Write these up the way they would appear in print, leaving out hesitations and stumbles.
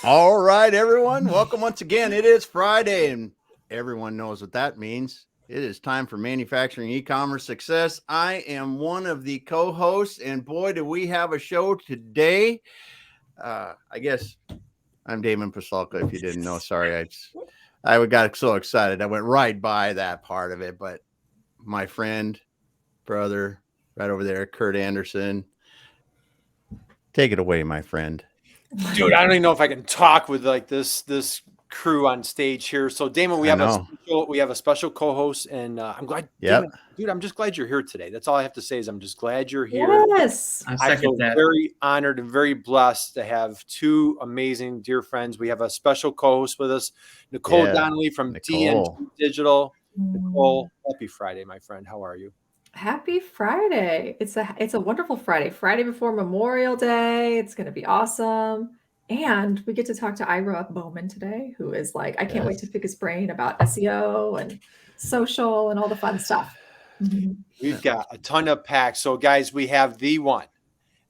All right, everyone. Welcome once again. It is Friday, and everyone knows what that means. It is time for Manufacturing E-Commerce Success. I am one of the co-hosts, and boy, do we have a show today. I guess I'm Damon Pasulka, if you didn't know. Sorry, I got so excited. I went right by that part of it, but my friend, brother, right over there, Kurt Anderson. Take it away, my friend. Dude, I don't even know if I can talk with like this crew on stage here. So Damon, we have a special co-host, and I'm glad. Yeah, dude, I'm just glad you're here today. That's all I have to say is I'm just glad you're here. Yes, I feel very honored and very blessed to have two amazing dear friends. We have a special co-host with us, Nicole Donnelly from DN Digital. Nicole, happy Friday, my friend. How are you? Happy Friday. It's a wonderful Friday. Friday before Memorial Day. It's going to be awesome. And we get to talk to Ira Bowman today, who is like, I can't wait to pick his brain about SEO and social and all the fun stuff. We've got a ton of packs. So guys, we have the one,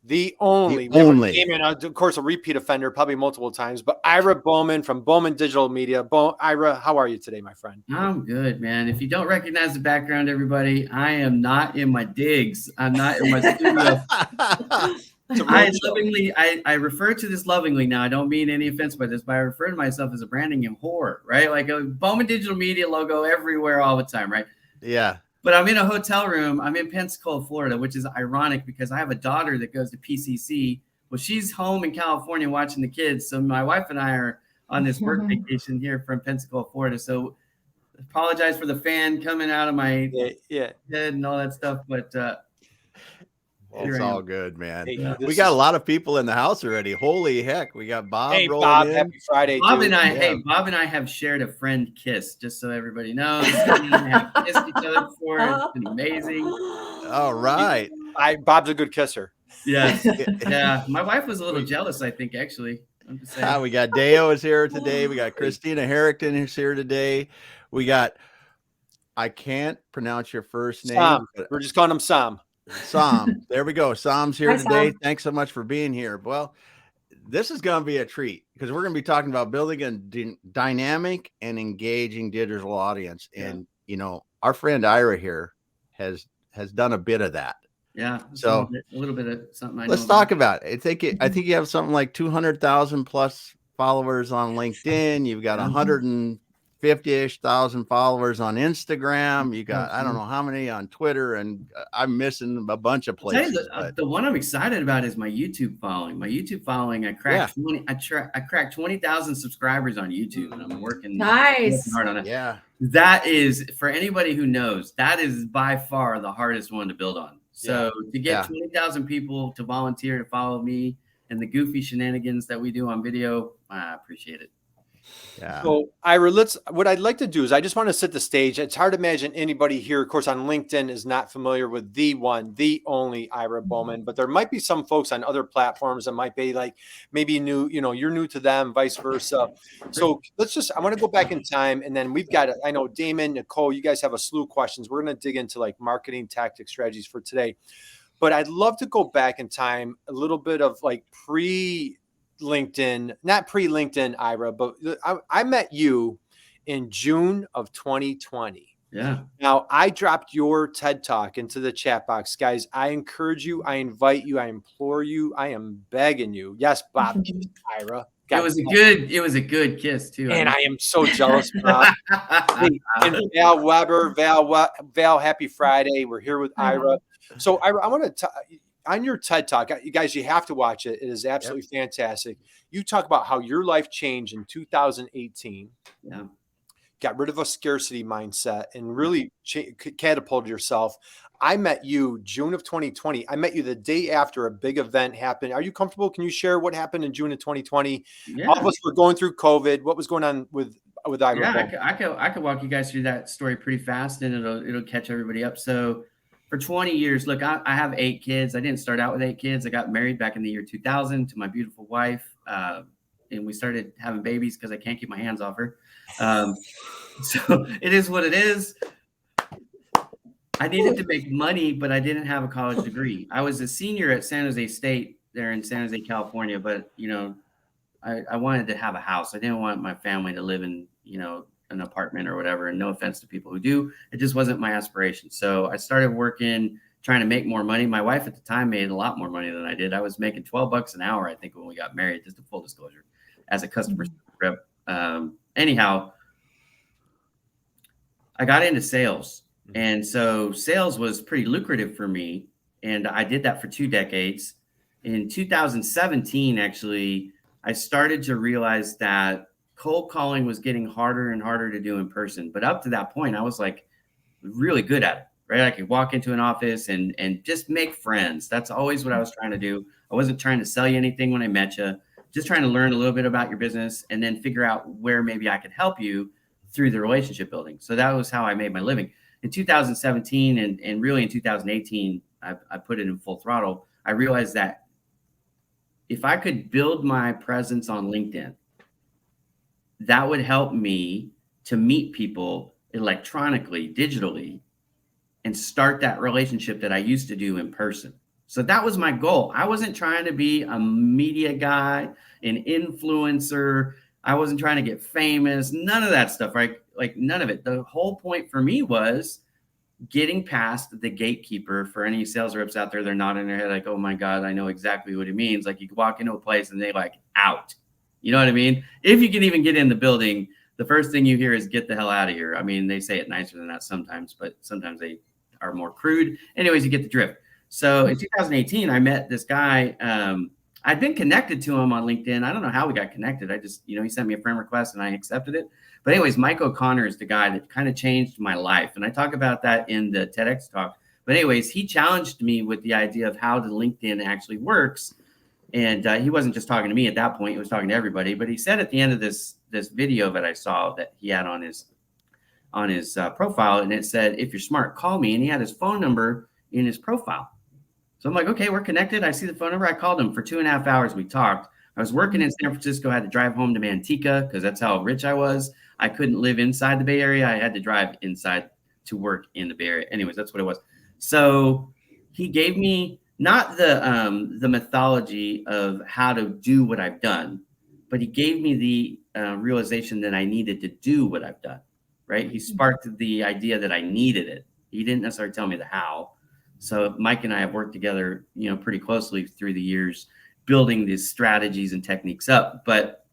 the only. Damon, of course, a repeat offender, probably multiple times, but Ira Bowman from Bowman Digital Media. Ira, how are you today, my friend? I'm good, man. If you don't recognize the background, everybody, I am not in my digs. I'm not in my studio. I refer to this lovingly now. I don't mean any offense by this, but I refer to myself as a branding whore, right? Like a Bowman Digital Media logo everywhere all the time, right? Yeah. But I'm in a hotel room. I'm in Pensacola, Florida, which is ironic because I have a daughter that goes to PCC. Well, she's home in California watching the kids. So my wife and I are on this work vacation here from Pensacola, Florida. So apologize for the fan coming out of my head and all that stuff. But it's all good, man. Hey, we got a lot of people in the house already. Holy heck. We got Bob rolling Bob, in. happy Friday. Bob and I have shared a friend kiss, just so everybody knows. We have kissed each other before. It's been amazing. All right. Bob's a good kisser. Yes. Yeah. My wife was a little jealous, I think, actually. I'm just saying. We got Deo is here today. We got Christina Harrington is here today. We got, I can't pronounce your first name. Sam. We're just calling him Sam. Sam. There we go. Sam's here today. Thanks so much for being here. Well, this is going to be a treat because we're going to be talking about building a dynamic and engaging digital audience. And, you know, our friend Ira here has done a bit of that. Yeah. So a little bit of something. Let's talk about it. I think you have something like 200,000 plus followers on LinkedIn. You've got 150-ish thousand followers on Instagram. You got, I don't know how many on Twitter, and I'm missing a bunch of places. The one I'm excited about is my YouTube following. My YouTube following, I cracked 20,000 subscribers on YouTube, and I'm working hard on it. Yeah. That is, for anybody who knows, that is by far the hardest one to build on. So to get 20,000 people to volunteer to follow me and the goofy shenanigans that we do on video, I appreciate it. Yeah. So Ira, what I'd like to do is I just want to set the stage. It's hard to imagine anybody here, of course, on LinkedIn is not familiar with the one, the only Ira Bowman, but there might be some folks on other platforms that might be like maybe new, you're new to them, vice versa. So I want to go back in time, and then we've got, I know Damon, Nicole, you guys have a slew of questions. We're going to dig into like marketing tactic strategies for today, but I'd love to go back in time a little bit of like LinkedIn, not pre-LinkedIn, Ira, but I met you in June of 2020. Yeah. Now, I dropped your TED Talk into the chat box. Guys, I encourage you. I invite you. I implore you. I am begging you. Yes, Bob, Ira. It was a good kiss, too. And I am so jealous, Bob. And Val Weber, Val, happy Friday. We're here with Ira. So, Ira, I want to on your TED Talk, you guys, you have to watch it. It is absolutely fantastic. You talk about how your life changed in 2018. Yeah. Got rid of a scarcity mindset and really catapulted yourself. I met you June of 2020. I met you the day after a big event happened. Are you comfortable? Can you share what happened in June of 2020? Yeah. All of us were going through COVID. What was going on with Ira? Yeah, I could walk you guys through that story pretty fast, and it'll catch everybody up. So for 20 years, look, I have 8 kids. I didn't start out with 8 kids. I got married back in the year 2000 to my beautiful wife. And we started having babies because I can't keep my hands off her. So it is what it is. I needed to make money, but I didn't have a college degree. I was a senior at San Jose State there in San Jose, California, but I wanted to have a house. I didn't want my family to live in, an apartment or whatever. And no offense to people who do, it just wasn't my aspiration. So I started working, trying to make more money. My wife at the time made a lot more money than I did. I was making $12 an hour, I think, when we got married, just a full disclosure, as a customer rep. Anyhow, I got into sales. And so sales was pretty lucrative for me. And I did that for 2 decades. In 2017, actually, I started to realize that cold calling was getting harder and harder to do in person. But up to that point, I was like really good at it, right? I could walk into an office and just make friends. That's always what I was trying to do. I wasn't trying to sell you anything when I met you, just trying to learn a little bit about your business and then figure out where maybe I could help you through the relationship building. So that was how I made my living. In 2017 and really in 2018, I put it in full throttle. I realized that if I could build my presence on LinkedIn, that would help me to meet people electronically, digitally, and start that relationship that I used to do in person. So that was my goal. I wasn't trying to be a media guy, an influencer. I wasn't trying to get famous, none of that stuff, right? Like none of it. The whole point for me was getting past the gatekeeper. For any sales reps out there, they're nodding their head like, oh my God, I know exactly what it means. Like you can walk into a place and they like out. You know what I mean? If you can even get in the building, the first thing you hear is get the hell out of here. I mean, they say it nicer than that sometimes, but sometimes they are more crude. Anyways, you get the drift. So in 2018, I met this guy. I'd been connected to him on LinkedIn. I don't know how we got connected. I just, he sent me a friend request and I accepted it. But anyways, Mike O'Connor is the guy that kind of changed my life. And I talk about that in the TEDx talk. But anyways, he challenged me with the idea of how the LinkedIn actually works. And he wasn't just talking to me at that point. He was talking to everybody. But he said at the end of this video that I saw that he had on his profile, and it said, if you're smart, call me. And he had his phone number in his profile. So I'm like, okay, we're connected. I see the phone number. I called him for 2.5 hours. We talked. I was working in San Francisco. I had to drive home to Manteca because that's how rich I was. I couldn't live inside the Bay Area. I had to drive inside to work in the Bay Area. Anyways, that's what it was. So he gave me not the mythology of how to do what I've done, but he gave me the realization that I needed to do what I've done, right? He sparked the idea that I needed it. He didn't necessarily tell me the how. So Mike and I have worked together, pretty closely through the years, building these strategies and techniques up. But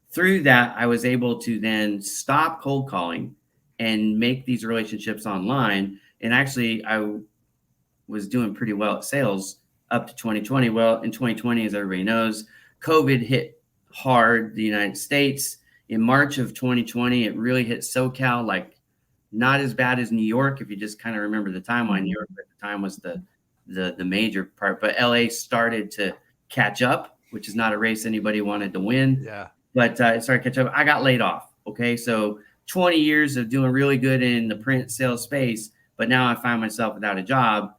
through that, I was able to then stop cold calling and make these relationships online. And actually, I was doing pretty well at sales up to 2020. Well, in 2020, as everybody knows, COVID hit hard the United States. In March of 2020, it really hit SoCal, like not as bad as New York. If you just kind of remember the timeline, New York at the time was the major part, but LA started to catch up, which is not a race anybody wanted to win. Yeah. But it started to catch up. I got laid off. Okay. So 20 years of doing really good in the print sales space, but now I find myself without a job.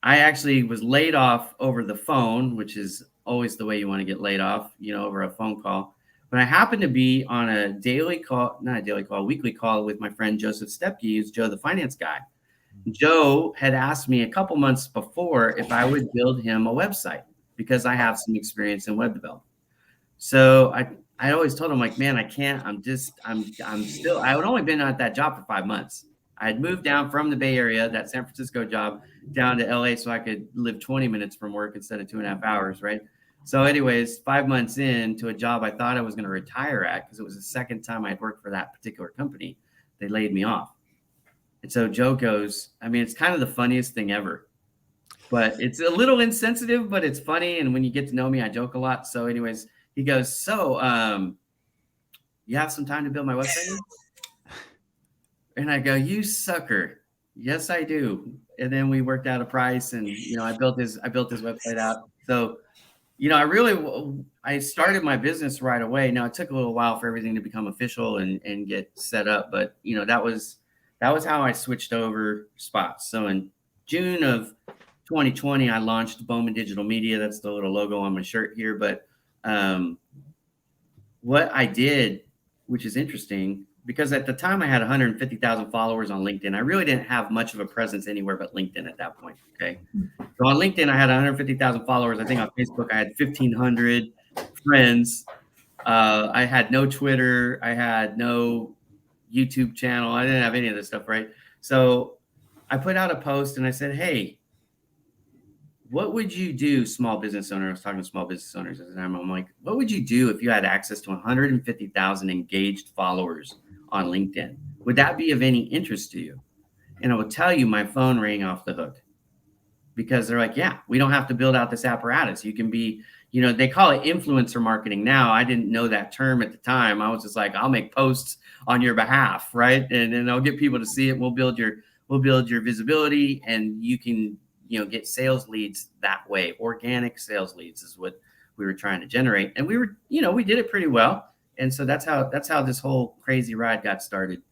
I actually was laid off over the phone, which is always the way you want to get laid off, over a phone call. But I happened to be on a weekly call with my friend Joseph Stepke, who's Joe, the finance guy. Joe had asked me a couple months before if I would build him a website because I have some experience in web development. So I always told him, like, man, I can't. I'm still. I had only been at that job for 5 months. I had moved down from the Bay Area, that San Francisco job, down to LA so I could live 20 minutes from work instead of 2.5 hours, right? So anyways, 5 months into a job I thought I was going to retire at because it was the second time I had worked for that particular company. They laid me off. And so Joe goes, I mean, it's kind of the funniest thing ever, but it's a little insensitive, but it's funny. And when you get to know me, I joke a lot. So anyways, he goes, so you have some time to build my website? And I go, you sucker. Yes, I do. And then we worked out a price and, I built his website out. So, I started my business right away. Now it took a little while for everything to become official and get set up. But, that was how I switched over spots. So in June of 2020, I launched Bowman Digital Media. That's the little logo on my shirt here. But what I did, which is interesting, because at the time I had 150,000 followers on LinkedIn. I really didn't have much of a presence anywhere but LinkedIn at that point. Okay. So on LinkedIn, I had 150,000 followers. I think on Facebook, I had 1,500 friends. I had no Twitter. I had no YouTube channel. I didn't have any of this stuff, right? So I put out a post and I said, hey, what would you do, small business owner? I was talking to small business owners at the time. I'm like, what would you do if you had access to 150,000 engaged followers on LinkedIn? Would that be of any interest to you? And I will tell you, my phone rang off the hook, because they're like, yeah, we don't have to build out this apparatus. You can be, they call it influencer marketing now. I didn't know that term at the time. I was just like, I'll make posts on your behalf, right? And then I'll get people to see it. We'll build your visibility, and you can, get sales leads that way. Organic sales leads is what we were trying to generate. And we were, we did it pretty well. And so that's how this whole crazy ride got started.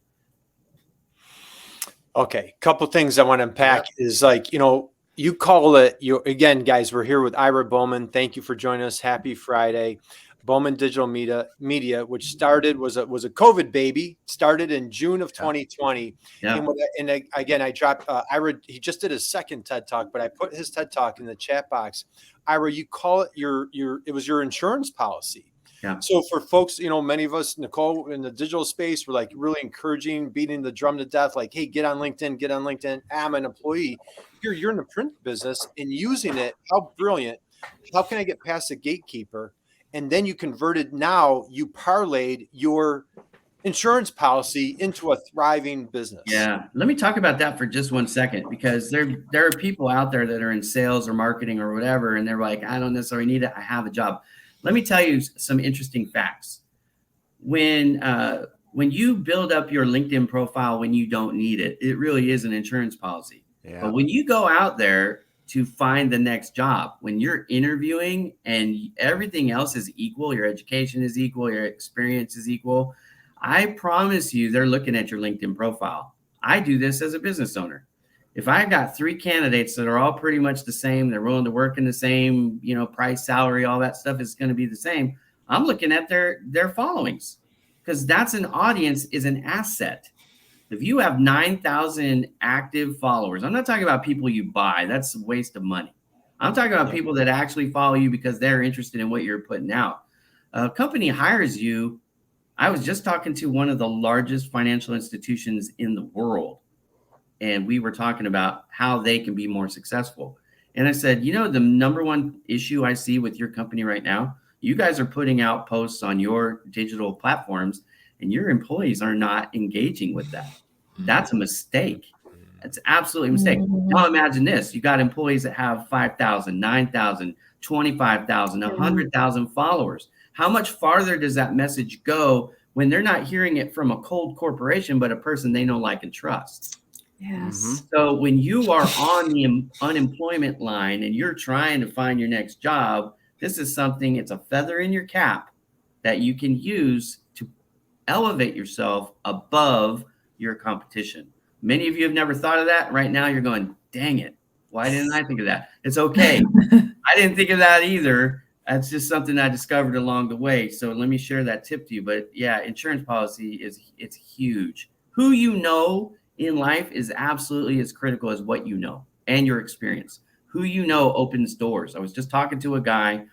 Okay. Couple things I want to unpack is like, you call it again, guys, we're here with Ira Bowman. Thank you for joining us. Happy Friday. Bowman Digital Media, which started was a COVID baby, started in June of 2020. Yeah. And again, I dropped Ira. He just did his second TED Talk, but I put his TED Talk in the chat box. Ira, you call it it was your insurance policy. Yeah. So for folks, many of us, Nicole, in the digital space, we're like really encouraging, beating the drum to death. Like, hey, get on LinkedIn. I'm an employee. You're in the print business and using it. How brilliant. How can I get past the gatekeeper? And then you converted, now you parlayed your insurance policy into a thriving business. Yeah. Let me talk about that for just 1 second, because there are people out there that are in sales or marketing or whatever, and they're like, I don't necessarily need it. I have a job. Let me tell you some interesting facts. When you build up your LinkedIn profile when you don't need it, it really is an insurance policy. Yeah. But when you go out there to find the next job, when you're interviewing and everything else is equal, your education is equal, your experience is equal, I promise you they're looking at your LinkedIn profile. I do this as a business owner. If I got 3 candidates that are all pretty much the same, they're willing to work in the same, price, salary, all that stuff is going to be the same. I'm looking at their followings, because that's an audience is an asset. If you have 9,000 active followers, I'm not talking about people you buy. That's a waste of money. I'm talking about people that actually follow you because they're interested in what you're putting out. A company hires you. I was just talking to one of the largest financial institutions in the world, and we were talking about how they can be more successful. And I said, the number one issue I see with your company right now, you guys are putting out posts on your digital platforms and your employees are not engaging with that. That's a mistake. That's absolutely a mistake. Now imagine this. You got employees that have 5,000, 9,000, 25,000, 100,000 followers. How much farther does that message go when they're not hearing it from a cold corporation, but a person they know, like, and trust? Yes. So when you are on the unemployment line and you're trying to find your next job, this is something, it's a feather in your cap that you can use to elevate yourself above your competition. Many of you have never thought of that. Right now you're going, dang it, why didn't I think of that? It's okay. I didn't think of that either. That's just something I discovered along the way. So let me share that tip to you. But yeah, insurance policy it's huge. Who you know in life is absolutely as critical as what you know and your experience. Who you know opens doors. I was just talking to a guy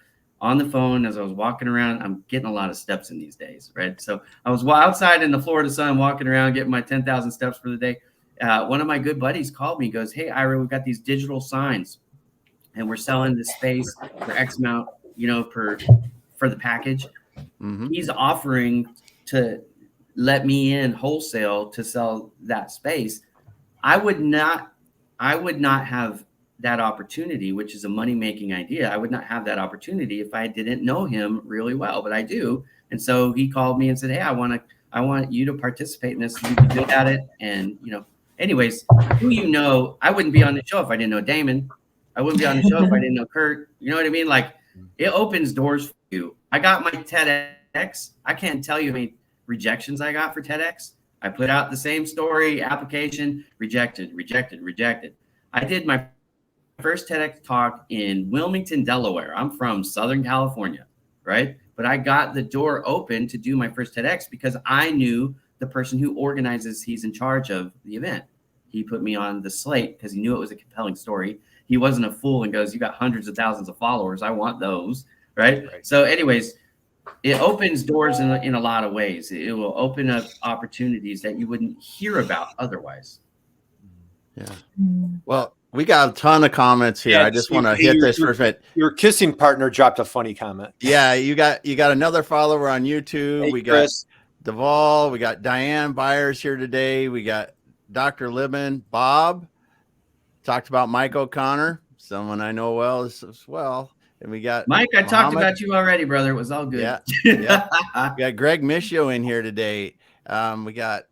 on the phone as I was walking around. I'm getting a lot of steps in these days, right? So I was outside in the Florida sun, walking around, getting my 10,000 steps for the day. One of my good buddies called me, goes, hey, Ira, we've got these digital signs and we're selling this space for X amount, for the package. He's offering to let me in wholesale to sell that space. I would not have that opportunity, which is a money-making idea. I would not have that opportunity if I didn't know him really well, but I do. And so he called me and said, hey, I want you to participate in this. You be good at it. And, anyways, I wouldn't be on the show if I didn't know Damon. I wouldn't be on the show if I didn't know Kurt. You know what I mean? Like, it opens doors for you. I got my TEDx. I can't tell you how many rejections I got for TEDx. I put out the same story, application, rejected. I did my first TEDx talk in Wilmington, Delaware. I'm from Southern California, right? But I got the door open to do my first TEDx because I knew the person who organizes, he's in charge of the event. He put me on the slate because he knew it was a compelling story. He wasn't a fool and goes, you got hundreds of thousands of followers. I want those. Right. So anyways, it opens doors in a lot of ways. It will open up opportunities that you wouldn't hear about otherwise. Yeah. Well, we got a ton of comments here. Yeah, I just want to hit this for a minute. Your kissing partner dropped a funny comment. Yeah, you got another follower on YouTube. Hey, we Chris. got Duvall. We got Diane Byers here today. We got Dr. Libman. Bob talked about Mike O'Connor, someone I know well as well. And we got Mike. I talked Muhammad. about you already, brother. It was all good. Yeah. Yeah. We got Greg Mischio in here today. We got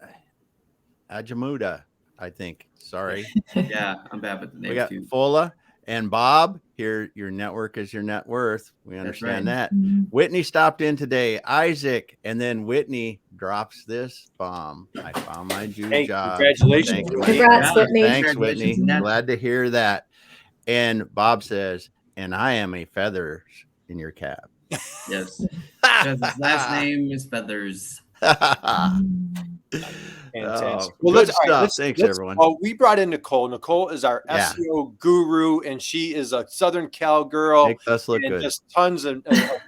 Ajamuda, I think. Sorry. Yeah, I'm bad with the names We got too. Fola and Bob here. Your network is your net worth. We understand that. Whitney stopped in today. Isaac, and then Whitney drops this bomb. I found my Jew job. Congratulations. Thank you, Congrats, Whitney. Thanks, Whitney. Congratulations. Glad to hear that. And Bob says, and I am a feather in your cap. Yes. Because his last name is Feathers. Fantastic. Well, good stuff. Thanks, everyone. Well, we brought in Nicole. Nicole is our Yeah. SEO guru, and she is a Southern Cal girl. Makes us look and good. just tons of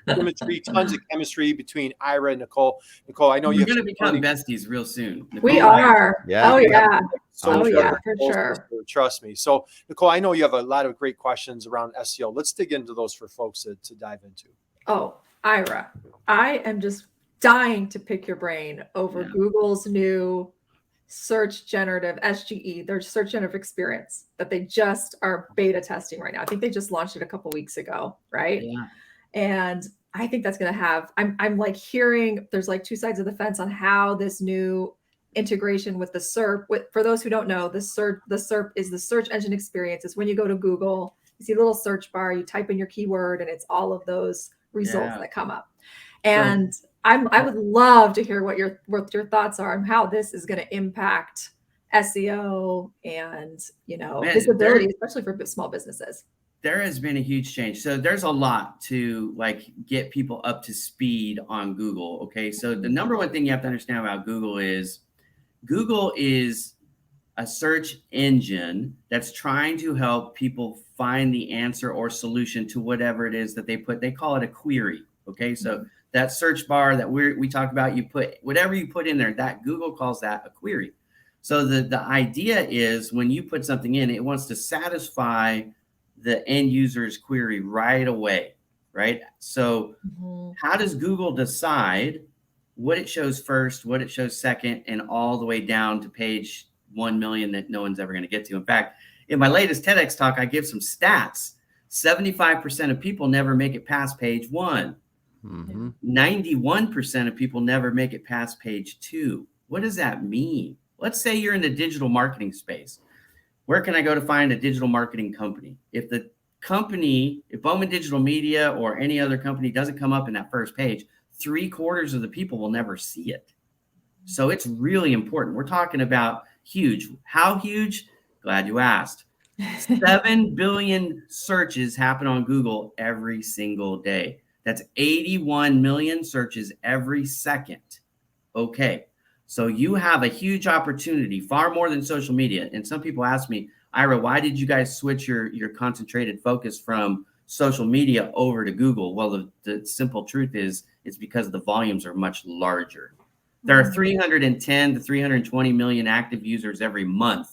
chemistry, tons of chemistry between Ira and Nicole. Nicole, I know We're you're going to become besties real soon. We Nicole, are. Yeah. Oh, yeah. Oh, yeah, for sure. Trust me. So, Nicole, I know you have a lot of great questions around SEO. Let's dig into those for folks to dive into. Oh, Ira, I am just dying to pick your brain over Google's new search generative SGE, their search generative experience that they just are beta testing right now. I think they just launched it a couple weeks ago, right? Yeah. And I think that's going to have, I'm like hearing there's like two sides of the fence on how this new integration with the SERP, for those who don't know, the SERP is the search engine experience. It's when you go to Google, you see a little search bar, you type in your keyword, and it's all of those results that come up. And I would love to hear what your thoughts are on how this is going to impact SEO and, visibility, especially for small businesses. There has been a huge change. So there's a lot to like get people up to speed on Google. Okay. So the number one thing you have to understand about Google is a search engine that's trying to help people find the answer or solution to whatever it is that they call it a query. Okay. So that search bar that we talk about, you put whatever you put in there, that Google calls that a query. So the idea is when you put something in, it wants to satisfy the end user's query right away, right? So how does Google decide what it shows first, what it shows second, and all the way down to page 1 million that no one's ever going to get to? In fact, in my latest TEDx talk, I give some stats. 75% of people never make it past page 1. 91% of people never make it past page 2. What does that mean? Let's say you're in the digital marketing space. Where can I go to find a digital marketing company? If Bowman Digital Media or any other company doesn't come up in that first page, 3/4 of the people will never see it. So it's really important. We're talking about huge. How huge? Glad you asked. 7 billion searches happen on Google every single day. That's 81 million searches every second. Okay. So you have a huge opportunity, far more than social media. And some people ask me, Ira, why did you guys switch your concentrated focus from social media over to Google? Well, the simple truth is it's because the volumes are much larger. There are 310 to 320 million active users every month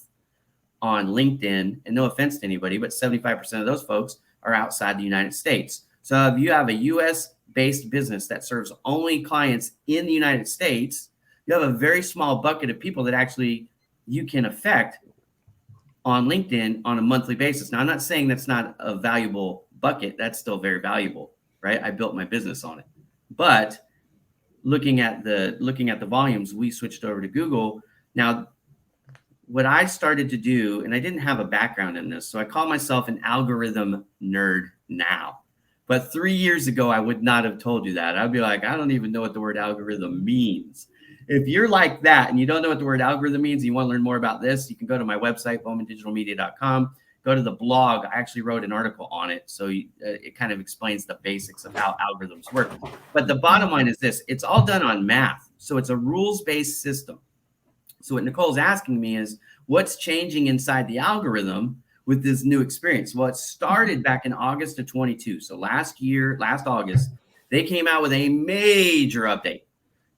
on LinkedIn. And no offense to anybody, but 75% of those folks are outside the United States. So if you have a US-based business that serves only clients in the United States, you have a very small bucket of people that actually you can affect on LinkedIn on a monthly basis. Now, I'm not saying that's not a valuable bucket. That's still very valuable, right? I built my business on it. But looking at the volumes, we switched over to Google. Now, what I started to do, and I didn't have a background in this, so I call myself an algorithm nerd now. But 3 years ago, I would not have told you that. I'd be like, I don't even know what the word algorithm means. If you're like that and you don't know what the word algorithm means, and you want to learn more about this, you can go to my website, bowmandigitalmedia.com. Go to the blog. I actually wrote an article on it. So it kind of explains the basics of how algorithms work. But the bottom line is this. It's all done on math. So it's a rules-based system. So what Nicole's asking me is, what's changing inside the algorithm with this new experience? Well, it started back in August of 22. So last August, they came out with a major update.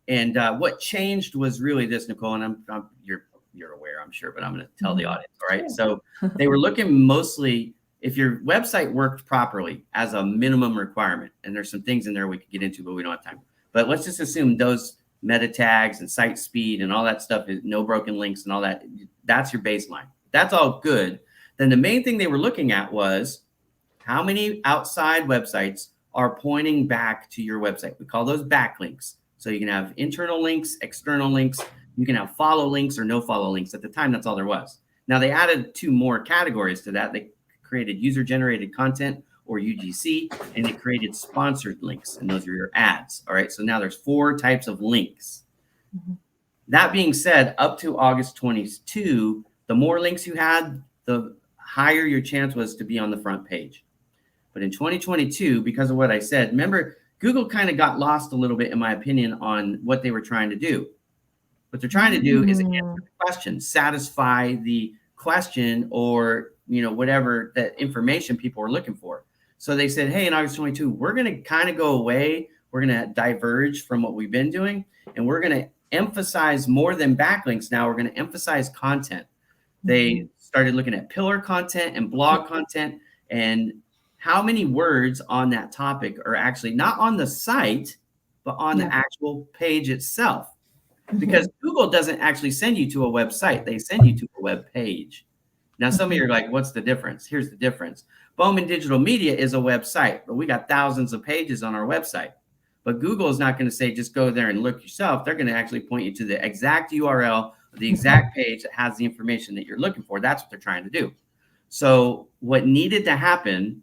And what changed was really this, Nicole, and you're aware, I'm sure, but I'm going to tell the audience. All right. So they were looking mostly if your website worked properly as a minimum requirement, and there's some things in there we could get into, but we don't have time. But let's just assume those meta tags and site speed and all that stuff is no broken links and all that. That's your baseline. That's all good. Then the main thing they were looking at was how many outside websites are pointing back to your website. We call those backlinks. So you can have internal links, external links. You can have follow links or no follow links. At the time, that's all there was. Now they added 2 more categories to that. They created user-generated content, or UGC, and they created sponsored links, and those are your ads. All right, so now there's 4 types of links. That being said, up to August 22, the more links you had, the higher your chance was to be on the front page. But in 2022, because of what I said, remember, Google kind of got lost a little bit, in my opinion, on what they were trying to do. What they're trying to do is answer the question, satisfy the question, or whatever that information people are looking for. So they said, hey, in August 22, we're going to kind of go away. We're going to diverge from what we've been doing, and we're going to emphasize more than backlinks. Now we're going to emphasize content. They started looking at pillar content and blog content, and how many words on that topic are actually not on the site, but on the actual page itself. Because Google doesn't actually send you to a website. They send you to a web page. Now, some of you are like, what's the difference? Here's the difference. Bowman Digital Media is a website, but we got thousands of pages on our website. But Google is not going to say, just go there and look yourself. They're going to actually point you to the exact URL, the exact page that has the information that you're looking for. That's what they're trying to do. So what needed to happen,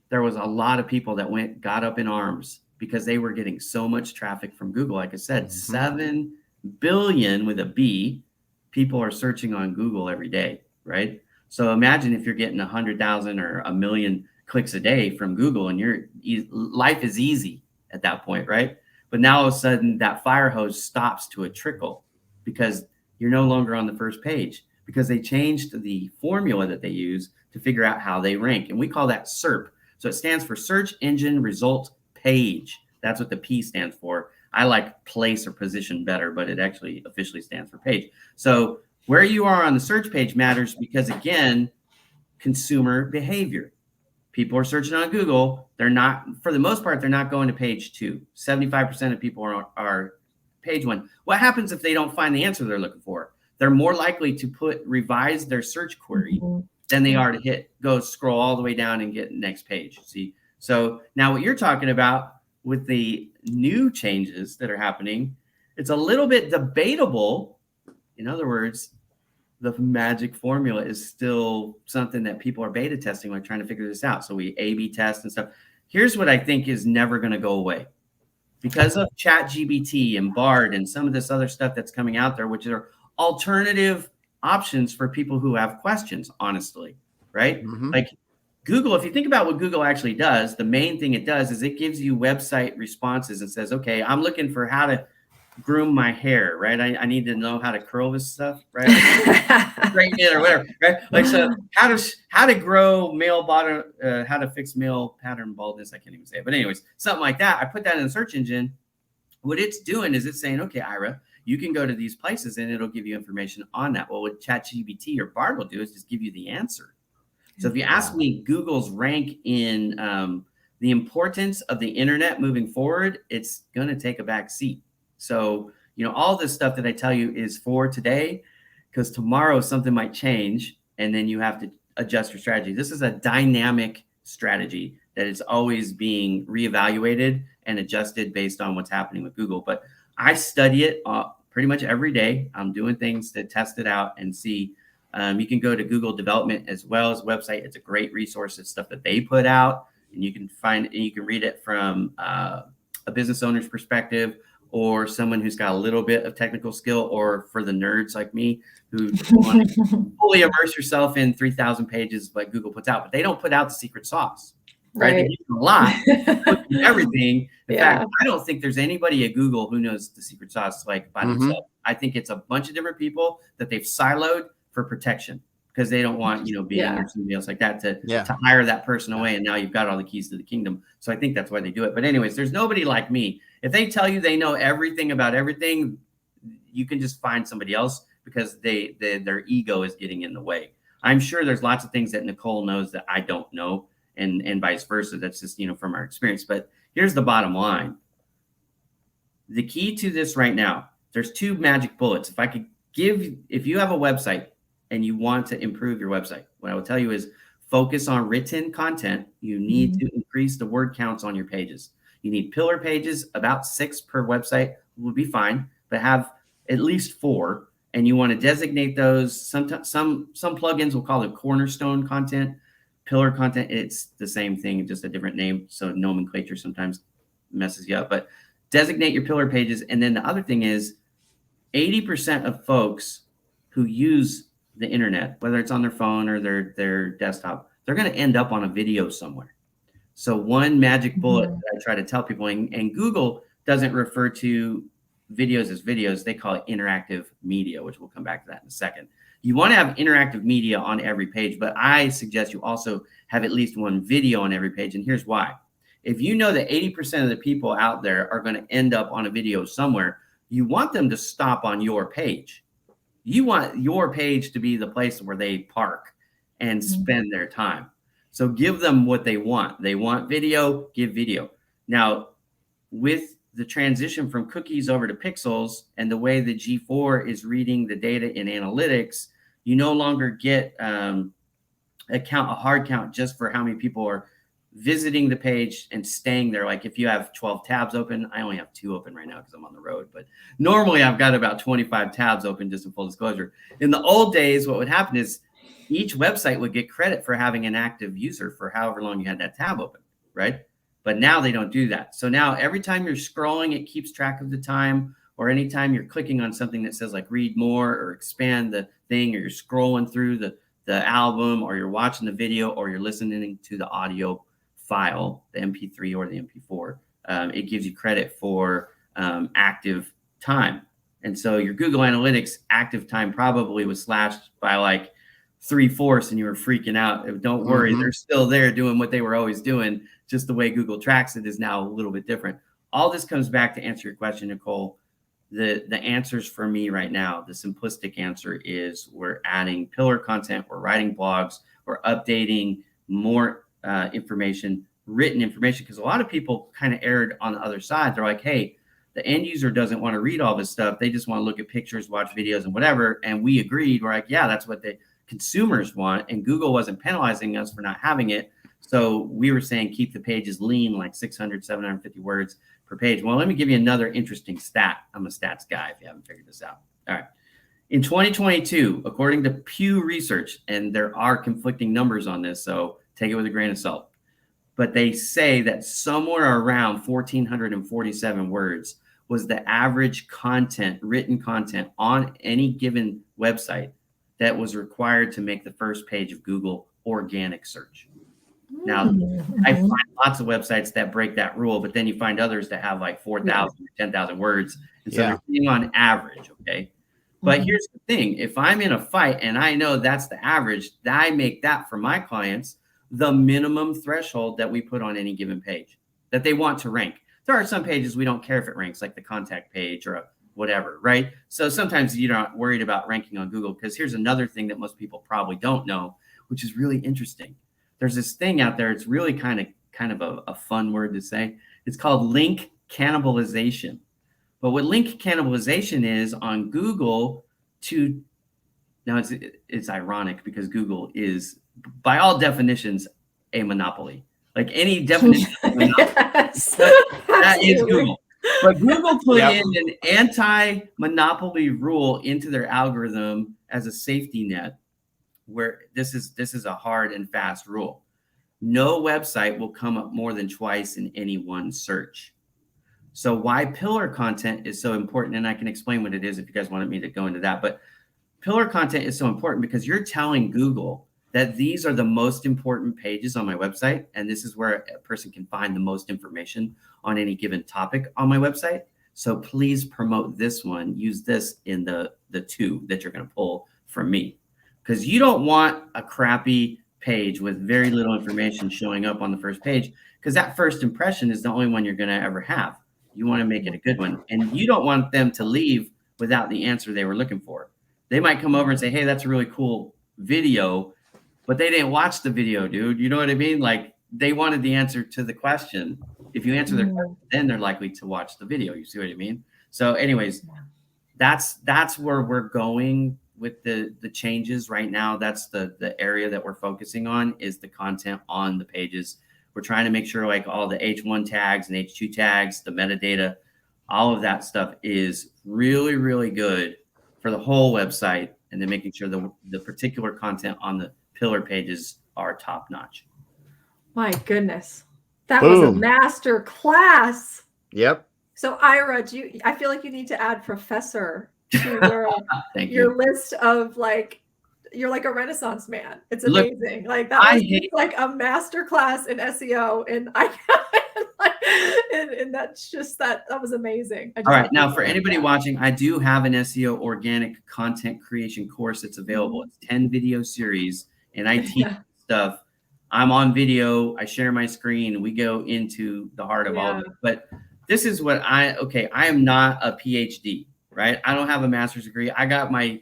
there was a lot of people that got up in arms because they were getting so much traffic from Google. Like I said, 7 billion with a B people are searching on Google every day, right? So imagine if you're getting 100,000 or 1 million clicks a day from Google, and your life is easy at that point, right? But now all of a sudden that fire hose stops to a trickle because you're no longer on the first page, because they changed the formula that they use to figure out how they rank. And we call that SERP. So it stands for Search Engine Result Page. That's what the P stands for. I like place or position better, but it actually officially stands for page. So where you are on the search page matters because, again, consumer behavior. People are searching on Google. They're not, for the most part, they're not going to page 2. 75% of people are page 1. What happens if they don't find the answer they're looking for? They're more likely to revise their search query than they are to go scroll all the way down and get the next page. See? So now what you're talking about with the new changes that are happening, it's a little bit debatable. In other words, the magic formula is still something that people are beta testing, like trying to figure this out. So we A/B test and stuff. Here's what I think is never going to go away. Because of ChatGPT and Bard and some of this other stuff that's coming out there, which are alternative options for people who have questions, honestly, right? Like Google, if you think about what Google actually does, the main thing it does is it gives you website responses and says, okay, I'm looking for how to groom my hair, right? I need to know how to curl this stuff, right? Straighten it or whatever, right? Like, so how to grow male bottom, how to fix male pattern baldness. I can't even say it, but anyways, something like that. I put that in the search engine. What it's doing is it's saying, okay, Ira, you can go to these places and it'll give you information on that. Well, what ChatGPT or Bard will do is just give you the answer. So if you ask me Google's rank in the importance of the internet moving forward, it's going to take a back seat. So, all this stuff that I tell you is for today, because tomorrow something might change and then you have to adjust your strategy. This is a dynamic strategy that is always being reevaluated and adjusted based on what's happening with Google. But I study it pretty much every day. I'm doing things to test it out and see. You can go to Google Development as well as website. It's a great resource. It's stuff that they put out, and you can find and you can read it from a business owner's perspective, or someone who's got a little bit of technical skill, or for the nerds like me who want to fully immerse yourself in 3,000 pages like Google puts out. But they don't put out the secret sauce. right? They Right. give you a lot, everything. In Yeah. fact, I don't think there's anybody at Google who knows the secret sauce like by themselves. I think it's a bunch of different people that they've siloed for protection because they don't want, Bing or somebody else like that to hire that person away. And now you've got all the keys to the kingdom. So I think that's why they do it. But anyways, there's nobody like me. If they tell you they know everything about everything, you can just find somebody else because their ego is getting in the way. I'm sure there's lots of things that Nicole knows that I don't know, and vice versa. That's just, from our experience. But here's the bottom line. The key to this right now, there's 2 magic bullets. If you have a website and you want to improve your website, what I will tell you is focus on written content. You need to increase the word counts on your pages. You need pillar pages, about 6 per website would be fine, but have at least 4. And you want to designate those. Sometimes some plugins will call it cornerstone content, pillar content. It's the same thing, just a different name. So nomenclature sometimes messes you up. But designate your pillar pages. And then the other thing is 80% of folks who use the internet, whether it's on their phone or their desktop, they're going to end up on a video somewhere. So one magic bullet that I try to tell people, and Google doesn't refer to videos as videos. They call it interactive media, which we'll come back to that in a second. You want to have interactive media on every page, but I suggest you also have at least one video on every page. And here's why. If you know that 80% of the people out there are going to end up on a video somewhere, you want them to stop on your page. You want your page to be the place where they park and spend their time. So give them what they want. They want video, give video. Now, with the transition from cookies over to pixels and the way the G4 is reading the data in analytics, you no longer get a hard count just for how many people are visiting the page and staying there. Like if you have 12 tabs open, I only have 2 open right now because I'm on the road, but normally I've got about 25 tabs open, just in full disclosure. In the old days, what would happen is each website would get credit for having an active user for however long you had that tab open, right? But now they don't do that. So now every time you're scrolling, it keeps track of the time, or anytime you're clicking on something that says like read more or expand the thing, or you're scrolling through the album, or you're watching the video, or you're listening to the audio file, the MP3 or the MP4, it gives you credit for active time. And so your Google Analytics active time probably was slashed by like 3/4 and you were freaking out. Don't worry, they're still there doing what they were always doing. Just the way Google tracks it is now a little bit different. All this comes back to answer your question, Nicole. The answers for me right now, the simplistic answer is we're adding pillar content, we're writing blogs, we're updating more information, written information, because a lot of people kind of erred on the other side. They're like, hey, the end user doesn't want to read all this stuff. They just want to look at pictures, watch videos and whatever. And we agreed. We're like, yeah, that's what the consumers want. And Google wasn't penalizing us for not having it. So we were saying keep the pages lean, like 600, 750 words per page. Well, let me give you another interesting stat. I'm a stats guy if you haven't figured this out. All right. In 2022, according to Pew Research, and there are conflicting numbers on this, so take it with a grain of salt, but they say that somewhere around 1,447 words was the average content, written content on any given website that was required to make the first page of Google organic search. Now, I find lots of websites that break that rule, but then you find others that have like 4,000 or 10,000 words. And so they're being on average, okay? But here's the thing. If I'm in a fight and I know that's the average, I make that for my clients the minimum threshold that we put on any given page that they want to rank. There are some pages we don't care if it ranks, like the contact page or whatever, right? So sometimes you're not worried about ranking on Google, because here's another thing that most people probably don't know, which is really interesting. There's this thing out there. It's really kind of a fun word to say. It's called link cannibalization. But what link cannibalization is on Google now it's ironic because Google is, by all definitions, a monopoly. Like any definition of monopoly, that is Google. But Google put in an anti-monopoly rule into their algorithm as a safety net, where this is a hard and fast rule. No website will come up more than twice in any one search. So why pillar content is so important, and I can explain what it is if you guys wanted me to go into that, but pillar content is so important because you're telling Google, that these are the most important pages on my website. And this is where a person can find the most information on any given topic on my website. So please promote this one. Use this in the two that you're going to pull from me, because you don't want a crappy page with very little information showing up on the first page, because that first impression is the only one you're going to ever have. You want to make it a good one, and you don't want them to leave without the answer they were looking for. They might come over and say, hey, that's a really cool video, but they didn't watch the video, dude. You know what I mean? Like, they wanted the answer to the question. If you answer their question, then they're likely to watch the video. You see what I mean? So anyways, that's where we're going with the changes right now. That's the area that we're focusing on, is the content on the pages. We're trying to make sure like all the H1 tags and H2 tags, the metadata, all of that stuff is really, really good for the whole website. And then making sure the particular content on the pillar pages are top notch. My goodness. That was a master class. Yep. So Ira, I feel like you need to add professor to your list of, like, you're like a Renaissance man. It's amazing. Like, that was like a master class in SEO, and and that's just that was amazing. All right. Now, for anybody watching, I do have an SEO organic content creation course that's available. It's 10 video series, and I teach stuff. I'm on video. I share my screen. We go into the heart of all of it. But this is what I am not a PhD, right? I don't have a master's degree. I got my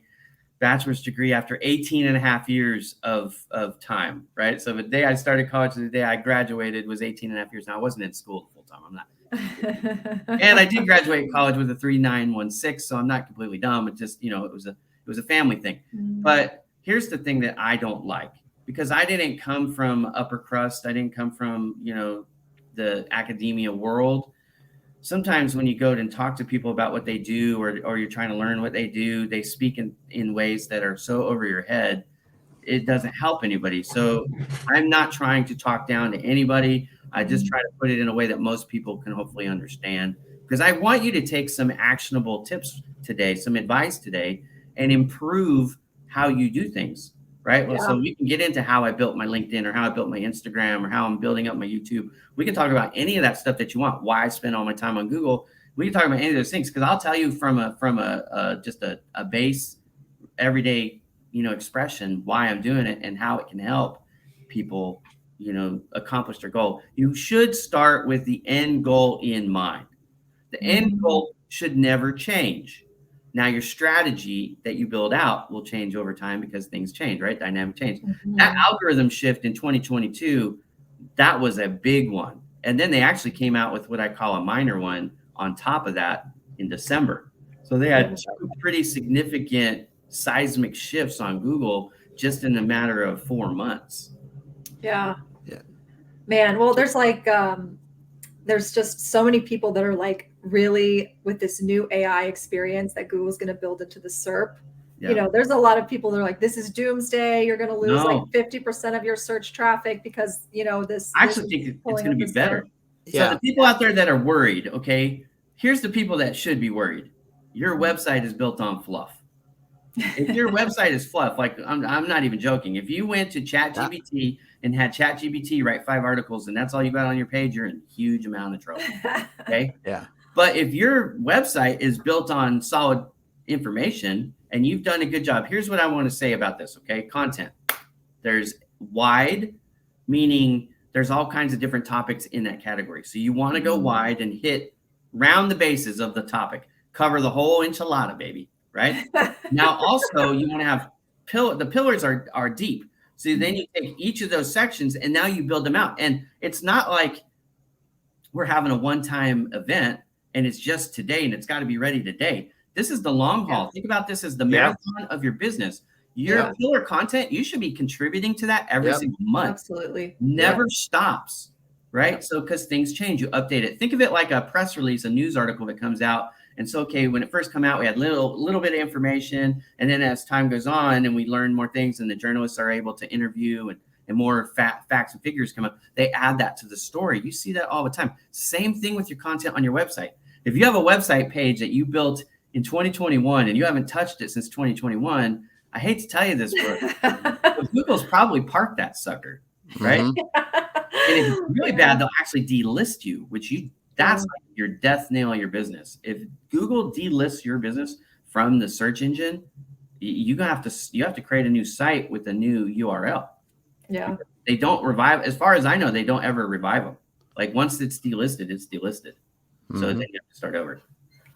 bachelor's degree after 18 and a half years of time, right? So the day I started college to the day I graduated was 18 and a half years. Now, I wasn't in school full time. I'm not. And I did graduate college with a 3.916, so I'm not completely dumb. It just, it was a family thing. But here's the thing that I don't like, because I didn't come from upper crust. I didn't come from, the academia world. Sometimes when you go and talk to people about what they do, or you're trying to learn what they do, they speak in ways that are so over your head, it doesn't help anybody. So I'm not trying to talk down to anybody. I just try to put it in a way that most people can hopefully understand, because I want you to take some actionable tips today, some advice today, and improve how you do things. Right. Well, so we can get into how I built my LinkedIn, or how I built my Instagram, or how I'm building up my YouTube. We can talk about any of that stuff that you want. Why I spend all my time on Google. We can talk about any of those things, because I'll tell you from just a base everyday, expression, why I'm doing it and how it can help people, accomplish their goal. You should start with the end goal in mind. The end goal should never change. Now, your strategy that you build out will change over time, because things change, right? Dynamic change. That algorithm shift in 2022, that was a big one. And then they actually came out with what I call a minor one on top of that in December. So they had two pretty significant seismic shifts on Google just in a matter of 4 months. Yeah. Man, well, there's there's just so many people that are like really with this new AI experience that Google's going to build into the SERP. There's a lot of people that are like, this is doomsday. You're going to lose like 50% of your search traffic because, this. I actually think it's going to be better. So the people out there that are worried, here's the people that should be worried. Your website is built on fluff. If your website is fluff, like I'm not even joking. If you went to ChatGPT and had ChatGPT write 5 articles and that's all you got on your page, you're in a huge amount of trouble. Okay. Yeah. But if your website is built on solid information and you've done a good job, here's what I want to say about this. Okay. Content. There's wide, meaning there's all kinds of different topics in that category. So you want to go wide and hit round the bases of the topic, cover the whole enchilada, baby. Right. Now, also, you want to have the pillars are deep. So then you take each of those sections and now you build them out. And it's not like we're having a one-time event and it's just today and it's got to be ready today. This is the long haul. Think about this as the marathon of your business. Your pillar content, you should be contributing to that every single month. Absolutely. Never stops. Right. So because things change, you update it. Think of it like a press release, a news article that comes out. And so, when it first came out, we had little bit of information. And then as time goes on and we learn more things and the journalists are able to interview and more facts and figures come up, they add that to the story. You see that all the time. Same thing with your content on your website. If you have a website page that you built in 2021 and you haven't touched it since 2021, I hate to tell you this, but Google's probably parked that sucker, right? Mhm. And if it's really bad, they'll actually delist you, that's like your death nail of your business. If Google delists your business from the search engine, you have to create a new site with a new URL. Yeah. They don't revive, as far as I know, they don't ever revive them. Like once it's delisted, it's delisted. So then you have to start over.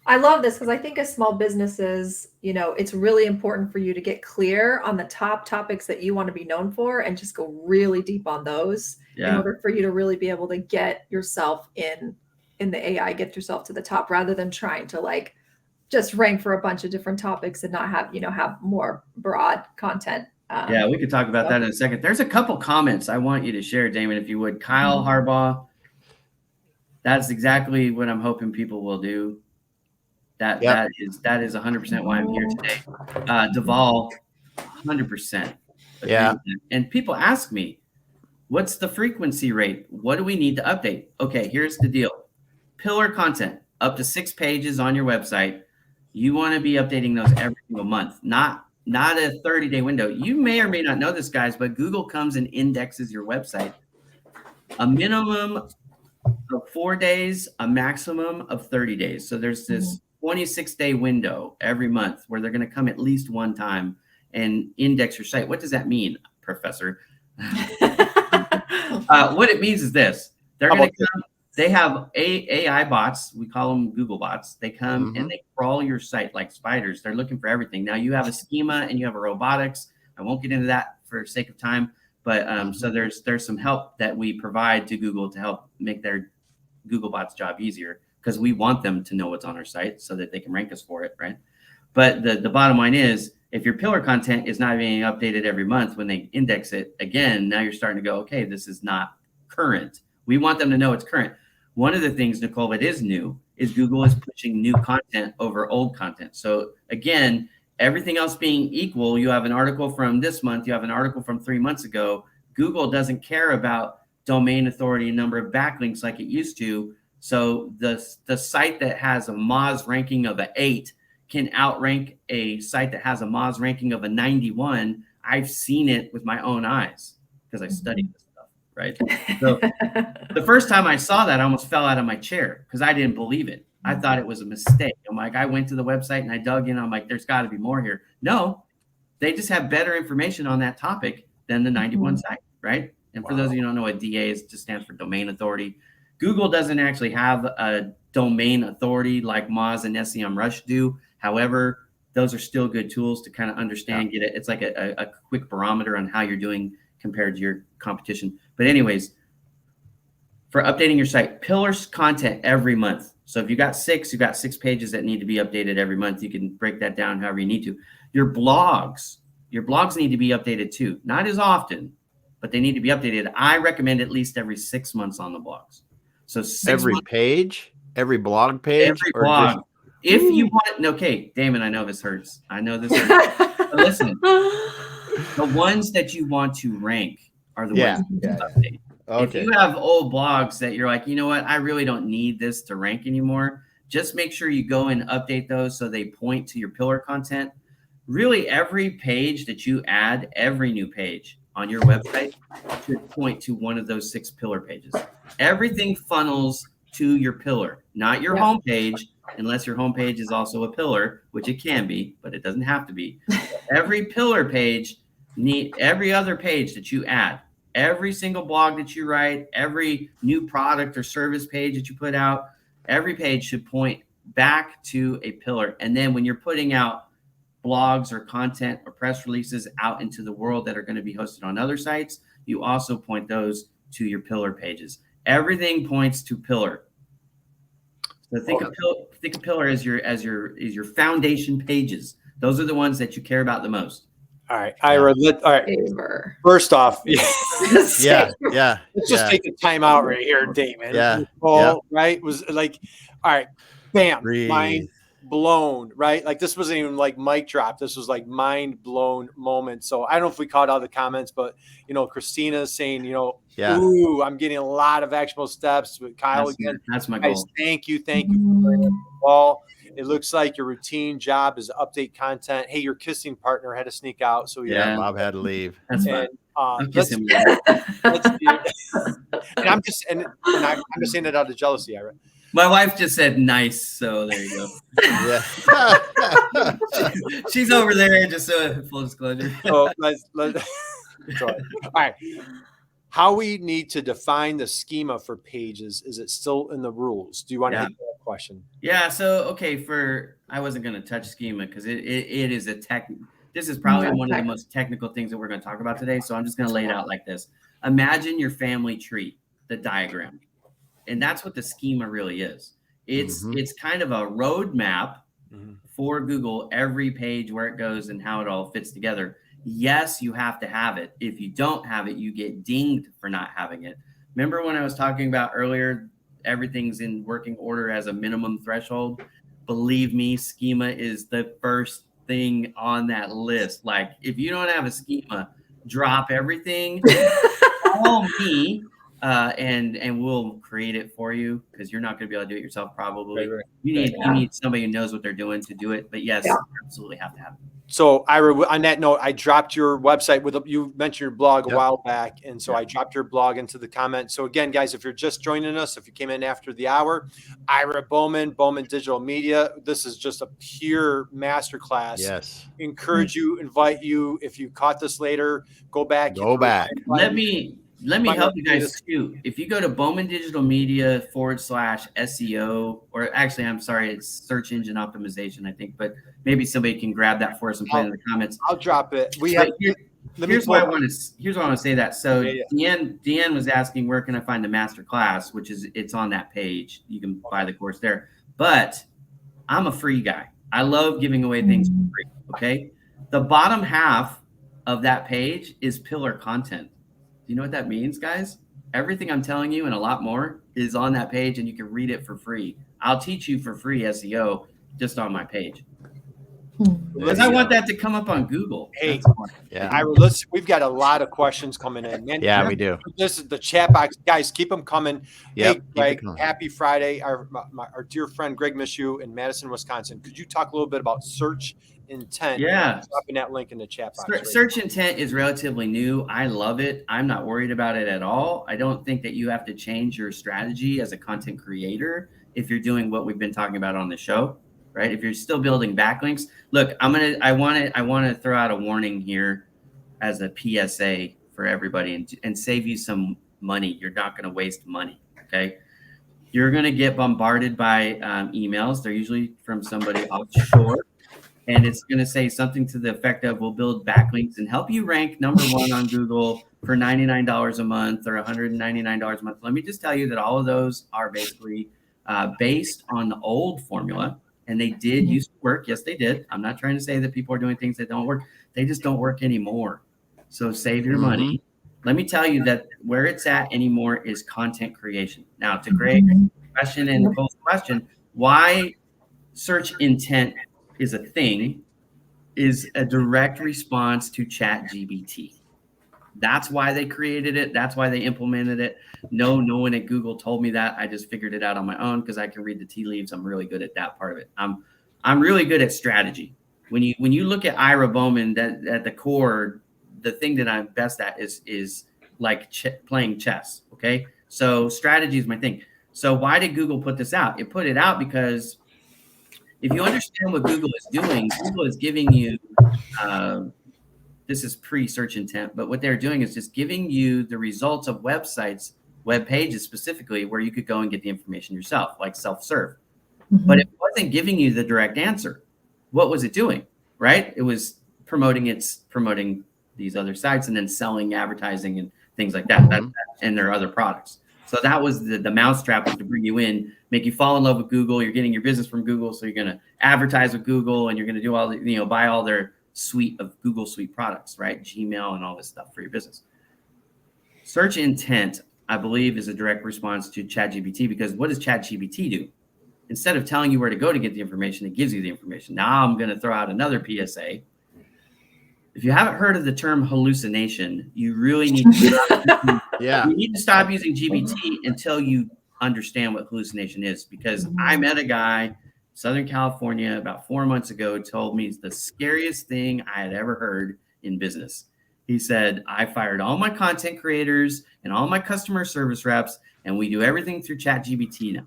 I love this because I think as small businesses, it's really important for you to get clear on the top topics that you want to be known for and just go really deep on those in order for you to really be able to get yourself in the AI, get yourself to the top rather than trying to like just rank for a bunch of different topics and not have more broad content. Yeah, we could talk about that in a second. There's a couple comments I want you to share, Damon, if you would. Kyle Harbaugh, that's exactly what I'm hoping people will do. That is 100% why I'm here today. Duvall, 100%. Yeah. And people ask me, what's the frequency rate? What do we need to update? Okay, here's the deal. Pillar content, up to 6 pages on your website. You want to be updating those every single month, not a 30-day window. You may or may not know this, guys, but Google comes and indexes your website a minimum of 4 days, a maximum of 30 days. So there's this 26-day window every month where they're going to come at least one time and index your site. What does that mean, Professor? What it means is this. They're going to come. They have AI bots. We call them Google bots. They come and they crawl your site like spiders. They're looking for everything. Now you have a schema and you have a robotics. I won't get into that for sake of time, but so there's some help that we provide to Google to help make their Google bots job easier because we want them to know what's on our site so that they can rank us for it, right? But the bottom line is, if your pillar content is not being updated every month when they index it again, now you're starting to go, okay, this is not current. We want them to know it's current. One of the things, Nicole, that is new is Google is pushing new content over old content. So again, everything else being equal, you have an article from this month, you have an article from 3 months ago. Google doesn't care about domain authority and number of backlinks like it used to. So the site that has a Moz ranking of an 8 can outrank a site that has a Moz ranking of a 91. I've seen it with my own eyes because I studied this stuff, right? So the first time I saw that, I almost fell out of my chair because I didn't believe it. I thought it was a mistake. I'm like, I went to the website and I dug in. I'm like, there's got to be more here. No, they just have better information on that topic than the 91 site, right? And for those of you who don't know what DA is, it just stands for domain authority. Google doesn't actually have a domain authority like Moz and SEMrush do. However, those are still good tools to kind of understand, get it. It's like a quick barometer on how you're doing compared to your competition. But anyways, for updating your site, pillars content every month. So if you got 6 pages that need to be updated every month. You can break that down however you need to. Your blogs need to be updated too. Not as often, but they need to be updated. I recommend at least every 6 months on the blogs. So every page, every blog page, every blog. If you want, okay, Damon, I know this hurts. But listen, the ones that you want to rank are the ones you update. Okay. If you have old blogs that you're like, you know what, I really don't need this to rank anymore, just make sure you go and update those so they point to your pillar content. Really, every page that you add, every new page on your website should point to one of those 6 pillar pages. Everything funnels to your pillar, not your homepage, unless your homepage is also a pillar, which it can be, but it doesn't have to be. Every pillar page, every other page that you add, every single blog that you write, every new product or service page that you put out, every page should point back to a pillar. And then when you're putting out blogs or content or press releases out into the world that are going to be hosted on other sites, you also point those to your pillar pages. Everything points to pillar. So think of pillar as your foundation pages. Those are the ones that you care about the most. All right, Ira. All right. First off, let's just take a time out right here, Damon. Right? Was like, all right, bam, mind blown, right? Like this wasn't even like mic drop. This was like mind blown moment. So I don't know if we caught all the comments, but Christina's saying, ooh, I'm getting a lot of actionable steps with Kyle again. That's my goal. Guys, thank you. All. It looks like your routine job is to update content. Hey, your kissing partner had to sneak out, so Yeah, Bob had to leave. That's fine. and I'll kiss let's him later. and I'm just I'm just saying that out of jealousy, Ira. My wife just said nice, so there you go. Yeah. She's over there, just full disclosure. So let's all right. How we need to define the schema for pages, is it still in the rules? Do you want to Yeah. hit that question? Yeah, so okay, I wasn't going to touch schema because it is this is probably one of the most technical things that we're going to talk about today. So I'm just going to lay it out like this. Imagine your family tree, the diagram. And that's what the schema really is. It's kind of a roadmap for Google, every page where it goes and how it all fits together. Yes, you have to have it. If you don't have it, you get dinged for not having it. Remember when I was talking about earlier, everything's in working order as a minimum threshold? Believe me, schema is the first thing on that list. Like, if you don't have a schema, drop everything, call me, and we'll create it for you, because you're not going to be able to do it yourself probably. Right. You need somebody who knows what they're doing to do it. But yes, you absolutely have to have it. So Ira, on that note, I dropped your website you mentioned your blog a while back. And so I dropped your blog into the comments. So again, guys, if you're just joining us, if you came in after the hour, Ira Bowman, Bowman Digital Media, this is just a pure masterclass. Yes. Invite you, if you caught this later, go back. Let me help you guys too. If you go to Bowman Digital Media /SEO, or actually, I'm sorry, it's search engine optimization, I think, but maybe somebody can grab that for us and put it in the comments. I'll drop it. Here's why I want to say that. So Deanne was asking, where can I find the master class, which is, it's on that page. You can buy the course there. But I'm a free guy. I love giving away things for free. Okay. The bottom half of that page is pillar content. Do you know what that means, guys? Everything I'm telling you and a lot more is on that page, and you can read it for free. I'll teach you for free SEO just on my page. Because I want that to come up on Google. Hey, yeah. We've got a lot of questions coming in. Man, yeah, we do. This is the chat box, guys. Keep them coming. Yep, hey, Greg, happy Friday. Our dear friend Greg Mishu in Madison, Wisconsin. Could you talk a little bit about search intent? Yeah, dropping that link in the chat box. Search intent is relatively new. I love it. I'm not worried about it at all. I don't think that you have to change your strategy as a content creator if you're doing what we've been talking about on the show. Right? If you're still building backlinks, look, I want to throw out a warning here as a PSA for everybody and save you some money. You're not going to waste money. Okay. You're going to get bombarded by emails. They're usually from somebody offshore, and it's going to say something to the effect of, we'll build backlinks and help you rank #1 on Google for $99 a month or $199 a month. Let me just tell you that all of those are basically based on the old formula. And they did used to work. Yes, they did. I'm not trying to say that people are doing things that don't work. They just don't work anymore. So save your money. Let me tell you that where it's at anymore is content creation. Now, to Greg's question and Nicole's question, why search intent is a thing is a direct response to ChatGPT. That's why they created it. That's why they implemented it. No one at Google told me that. I just figured it out on my own because I can read the tea leaves. I'm really good at that part of it. I'm really good at strategy. When you look at Ira Bowman, that at the core, the thing that I'm best at is like playing chess. Okay, so strategy is my thing. So why did Google put this out? It put it out because if you understand what Google is doing, Google is giving you. This is pre-search intent, but what they're doing is just giving you the results of websites, web pages specifically, where you could go and get the information yourself, like self-serve. But it wasn't giving you the direct answer. What was it doing? Right? It was promoting these other sites and then selling advertising and things like that, and their other products. So that was the mousetrap to bring you in, make you fall in love with Google. You're getting your business from Google, so you're going to advertise with Google, and you're going to do all the, buy all their suite of Google Suite products, right? Gmail and all this stuff for your business. Search intent, I believe, is a direct response to ChatGPT, because what does ChatGPT do? Instead of telling you where to go to get the information, it gives you the information. Now I'm going to throw out another PSA. If you haven't heard of the term hallucination, you really need to you need to stop using GPT until you understand what hallucination is, because I met a guy Southern California, about 4 months ago, told me the scariest thing I had ever heard in business. He said, I fired all my content creators and all my customer service reps, and we do everything through ChatGPT now.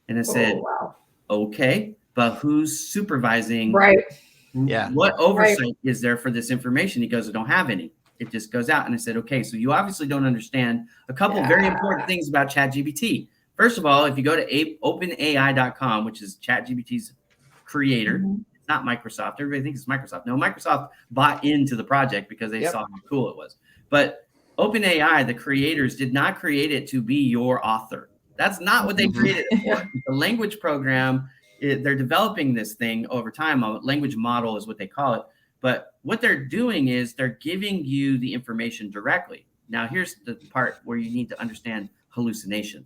And I said, wow. okay, but who's supervising? Right. Yeah. What oversight is there for this information? He goes, I don't have any. It just goes out. And I said, okay, so you obviously don't understand a couple of very important things about ChatGPT. First of all, if you go to openai.com, which is ChatGPT's creator, it's not Microsoft. Everybody thinks it's Microsoft. No, Microsoft bought into the project because they saw how cool it was. But OpenAI, the creators, did not create it to be your author. That's not what they created it for. It's a language program. They're developing this thing over time. A language model is what they call it. But what they're doing is they're giving you the information directly. Now, here's the part where you need to understand hallucination.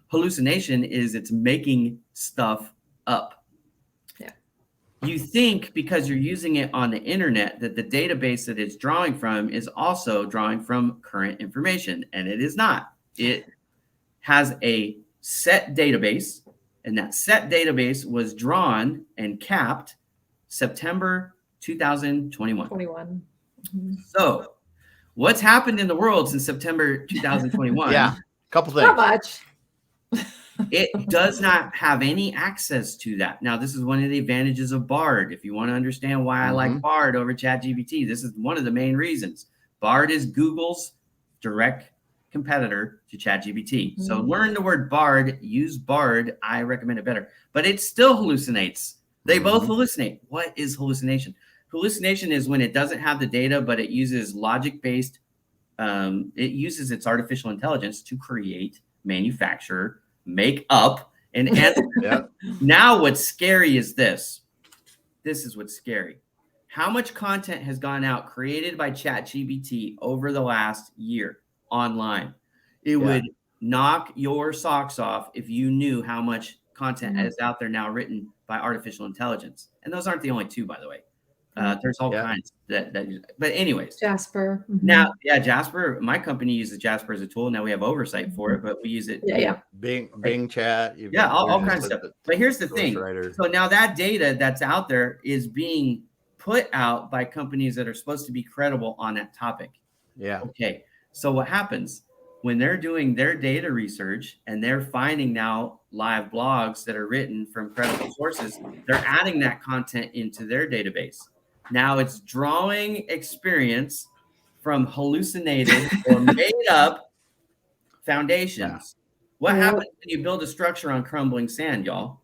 Hallucination is it's making stuff up. Yeah. You think because you're using it on the internet that the database that it's drawing from is also drawing from current information, and it is not. It has a set database, and that set database was drawn and capped September 2021. 21. So what's happened in the world since September 2021? Yeah, a couple things. Not much. It does not have any access to that. Now, this is one of the advantages of Bard. If you want to understand why I like Bard over ChatGPT, this is one of the main reasons. Bard is Google's direct competitor to ChatGPT. So learn the word Bard, use Bard. I recommend it better, but it still hallucinates. They both hallucinate. What is hallucination? Hallucination is when it doesn't have the data, but it uses logic-based, it uses its artificial intelligence to create, manufacture, make up, and answer. Now what's scary is this. This is what's scary. How much content has gone out created by ChatGPT over the last year online? It would knock your socks off if you knew how much content is out there now written by artificial intelligence. And those aren't the only two, by the way. There's all kinds that but anyways. Jasper. Now, Jasper, my company uses Jasper as a tool. Now we have oversight for it, but we use it. Bing chat. All kinds of stuff. But here's the thing. So now that data that's out there is being put out by companies that are supposed to be credible on that topic. Yeah. Okay. So what happens when they're doing their data research and they're finding now live blogs that are written from credible sources, they're adding that content into their database. Now it's drawing experience from hallucinated or made up foundations. What happens when you build a structure on crumbling sand, y'all?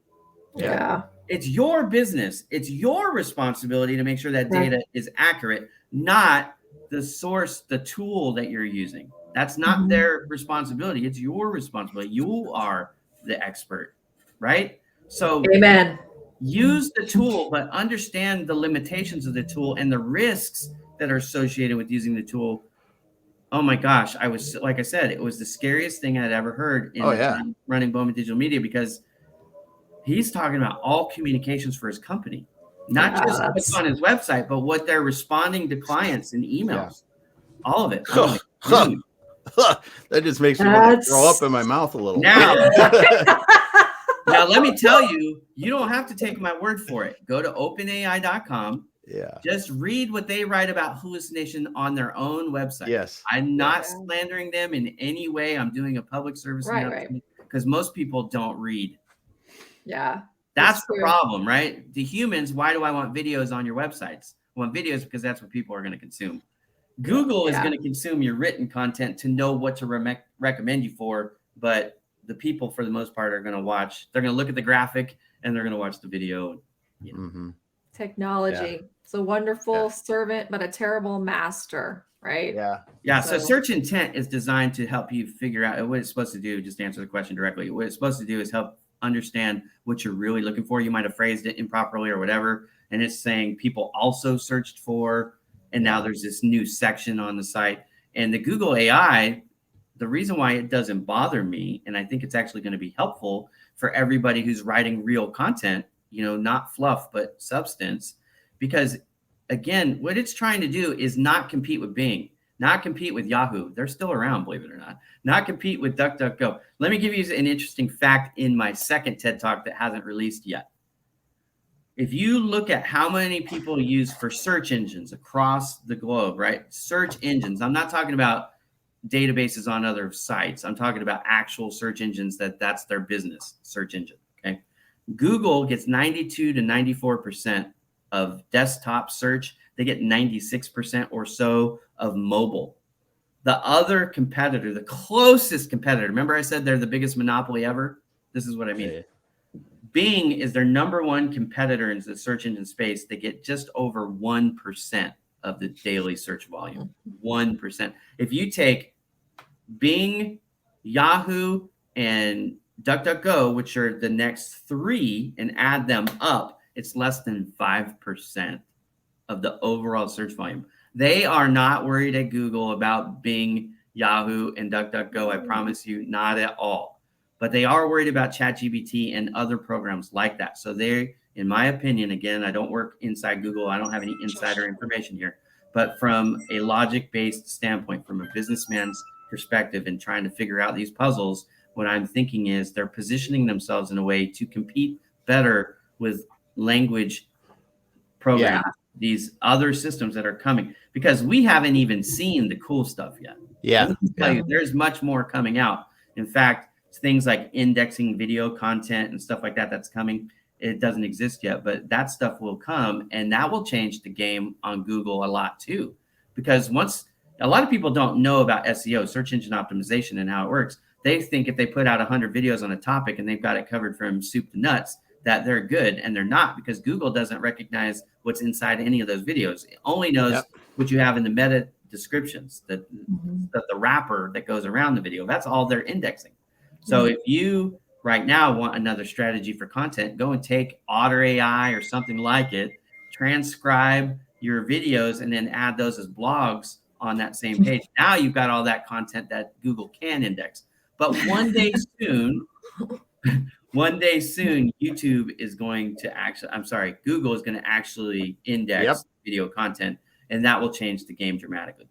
It's your business. It's your responsibility to make sure that data is accurate, not the source, the tool that you're using. That's not their responsibility. It's your responsibility. You are the expert, right? So amen. Use the tool, but understand the limitations of the tool and the risks that are associated with using the tool. Oh my gosh. Like I said, it was the scariest thing I'd ever heard in running Bowman Digital Media, because he's talking about all communications for his company, not just what's on his website, but what they're responding to clients and emails, all of it. That just makes me want to throw up in my mouth a little. Now, let me tell you, you don't have to take my word for it. Go to openai.com. Just read what they write about hallucination on their own website. I'm not slandering them in any way. I'm doing a public service announcement because most people don't read. That's the problem, right? The humans, why do I want videos on your websites? I want videos because that's what people are going to consume. Google is going to consume your written content to know what to recommend you for, but the people, for the most part, are going to watch. They're going to look at the graphic and they're going to watch the video. Technology. It's a wonderful servant, but a terrible master, right? So search intent is designed to help you figure out what it's supposed to do. Just answer the question directly. What it's supposed to do is help understand what you're really looking for. You might have phrased it improperly or whatever, and it's saying people also searched for, and now there's this new section on the site. And the Google AI, the reason why it doesn't bother me, and I think it's actually going to be helpful for everybody who's writing real content, not fluff, but substance, because again, what it's trying to do is not compete with Bing, not compete with Yahoo. They're still around, believe it or not compete with DuckDuckGo. Let me give you an interesting fact in my second TED Talk that hasn't released yet. if you look at how many people use for search engines across the globe, right? Search engines. I'm not talking about databases on other sites. I'm talking about actual search engines that's their business search engine. Okay. Google gets 92 to 94% of desktop search. They get 96% or so of mobile. The other competitor, the closest competitor, remember I said they're the biggest monopoly ever? This is what I mean. Yeah. Bing is their number one competitor in the search engine space. They get just over 1% of the daily search volume. 1%. If you take Bing, Yahoo, and DuckDuckGo, which are the next three, and add them up, it's less than 5% of the overall search volume. They are not worried at Google about Bing, Yahoo, and DuckDuckGo. I promise you, not at all. But they are worried about ChatGPT and other programs like that. So they, in my opinion, again, I don't work inside Google. I don't have any insider information here. But from a logic-based standpoint, from a businessman's perspective and trying to figure out these puzzles, what I'm thinking is they're positioning themselves in a way to compete better with language programs, these other systems that are coming, because we haven't even seen the cool stuff yet. Yeah. Let me tell you, there's much more coming out. In fact, things like indexing video content and stuff like that that's coming. It doesn't exist yet, but that stuff will come, and that will change the game on Google a lot too. Because once a lot of people don't know about SEO, search engine optimization, and how it works, they think if they put out 100 videos on a topic and they've got it covered from soup to nuts, that they're good, and they're not, because Google doesn't recognize what's inside any of those videos. It only knows what you have in the meta descriptions, the wrapper that goes around the video. That's all they're indexing. So if you right now want another strategy for content, go and take Otter AI or something like it, transcribe your videos, and then add those as blogs on that same page. Now you've got all that content that Google can index. But one day soon, YouTube is going to Google is going to actually index video content, and that will change the game dramatically.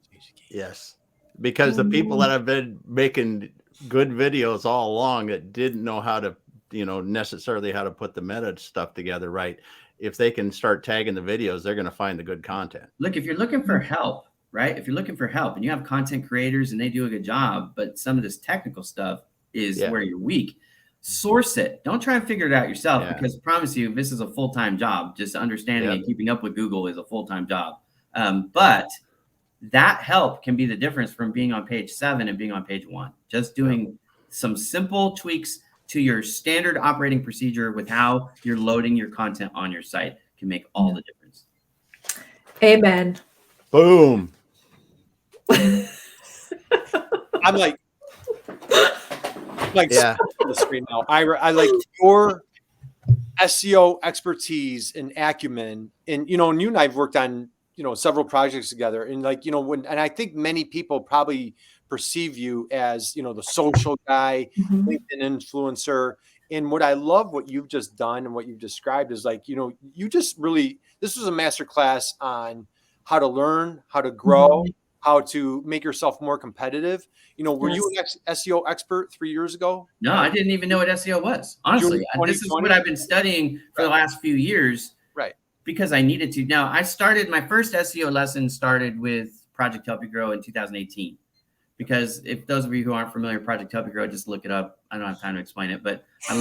Yes. Because the people that have been making good videos all along that didn't know how to, necessarily how to put the meta stuff together right. If they can start tagging the videos, they're going to find the good content. Look, if you're looking for help, right? If you're looking for help and you have content creators and they do a good job, but some of this technical stuff is where you're weak, source it. Don't try and figure it out yourself, because I promise you, this is a full-time job. Just understanding and keeping up with Google is a full-time job. But that help can be the difference from being on page 7 and being on page 1. Just doing some simple tweaks to your standard operating procedure with how you're loading your content on your site can make all the difference. Amen. Boom. I'm like on the screen now. I like your SEO expertise and acumen, and you and I've worked on several projects together, and and I think many people probably perceive you as the social guy, LinkedIn influencer. And what I love what you've just done and what you've described is you just really, this was a masterclass on how to learn, how to grow, how to make yourself more competitive. Were you an SEO expert 3 years ago? No, I didn't even know what SEO was. Honestly, this is what I've been studying for the last few years. Right. Because I needed to. Now, my first SEO lesson started with Project Help You Grow in 2018. Because if those of you who aren't familiar with Project Help You Grow, just look it up. I don't have time to explain it, but I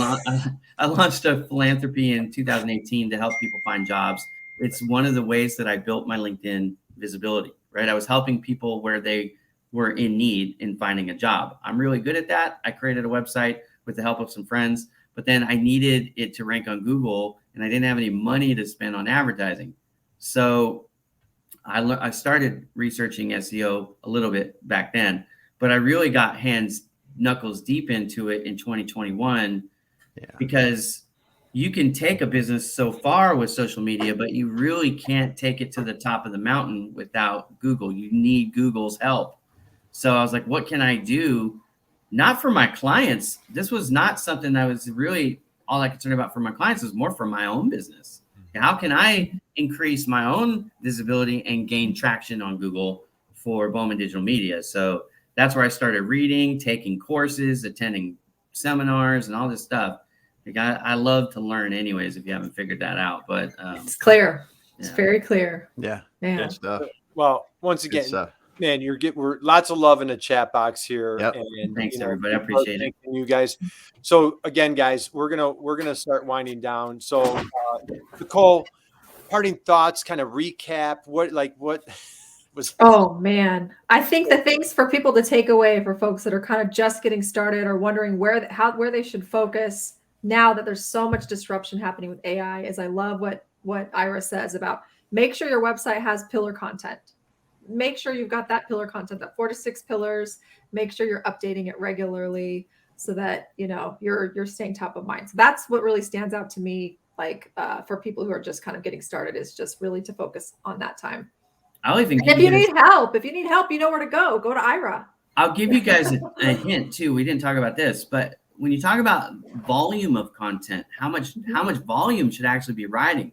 launched a philanthropy in 2018 to help people find jobs. It's one of the ways that I built my LinkedIn visibility, right? I was helping people where they were in need in finding a job. I'm really good at that. I created a website with the help of some friends, but then I needed it to rank on Google, and I didn't have any money to spend on advertising. So I started researching SEO a little bit back then, but I really got knuckles deep into it in 2021 because you can take a business so far with social media, but you really can't take it to the top of the mountain without Google. You need Google's help. So I was like, what can I do? Not for my clients. This was not something that was really all I concerned about for my clients. It was more for my own business. How can I increase my own visibility and gain traction on Google for Bowman Digital Media? So that's where I started reading, taking courses, attending seminars, and all this stuff. Like I love to learn anyways, if you haven't figured that out. But It's clear. It's yeah. very clear. Yeah. Man. Good stuff. Well, once Good again, stuff. man, we're lots of love in the chat box here. Yep. And Thanks, everybody. I people are appreciate it. thanking you guys. So again, guys, we're gonna start winding down. So Nicole, parting thoughts, kind of recap what was Oh man, I think the things for people to take away for folks that are kind of just getting started or wondering where they should focus now that there's so much disruption happening with AI is I love what Ira says about make sure your website has pillar content. Make sure you've got that pillar content, that 4 to 6 pillars. Make sure you're updating it regularly so that you're staying top of mind. So that's what really stands out to me, like for people who are just kind of getting started, is just really to focus on that time. I'll even And if you need help, you know where to go. Go to Ira. I'll give you guys a hint too. We didn't talk about this, but when you talk about volume of content, how much volume should actually be writing?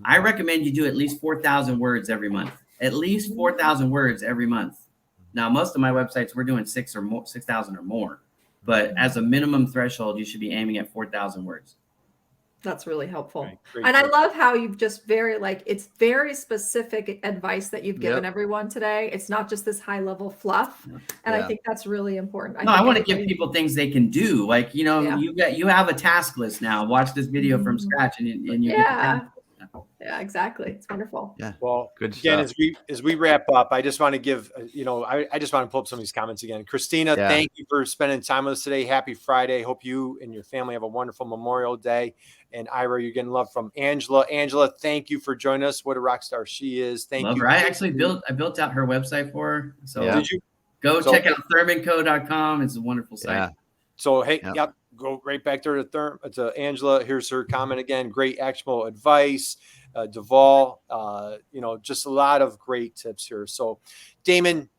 I recommend you do at least 4,000 words every month. At least 4,000 words every month. Now, most of my websites we're doing 6,000 or more, but as a minimum threshold, you should be aiming at 4,000 words. That's really helpful. Great. And I love how you've just it's very specific advice that you've given everyone today. It's not just this high level fluff. And I think that's really important. I want to give people things they can do. Like, you have a task list now. Watch this video from scratch and you Yeah, exactly. It's wonderful. Yeah. Well, good again, stuff. as we wrap up, I just want to give, I just want to pull up some of these comments again. Christina, thank you for spending time with us today. Happy Friday. Hope you and your family have a wonderful Memorial Day. And Ira, you're getting love from Angela. Angela, thank you for joining us. What a rock star she is. Thank you. I actually built out her website for her. So did you check out thurmanco.com. It's a wonderful site. Yeah. So, hey, go right back there to Angela. Here's her comment again. Great actionable advice. Duvall, just a lot of great tips here. So, Damon,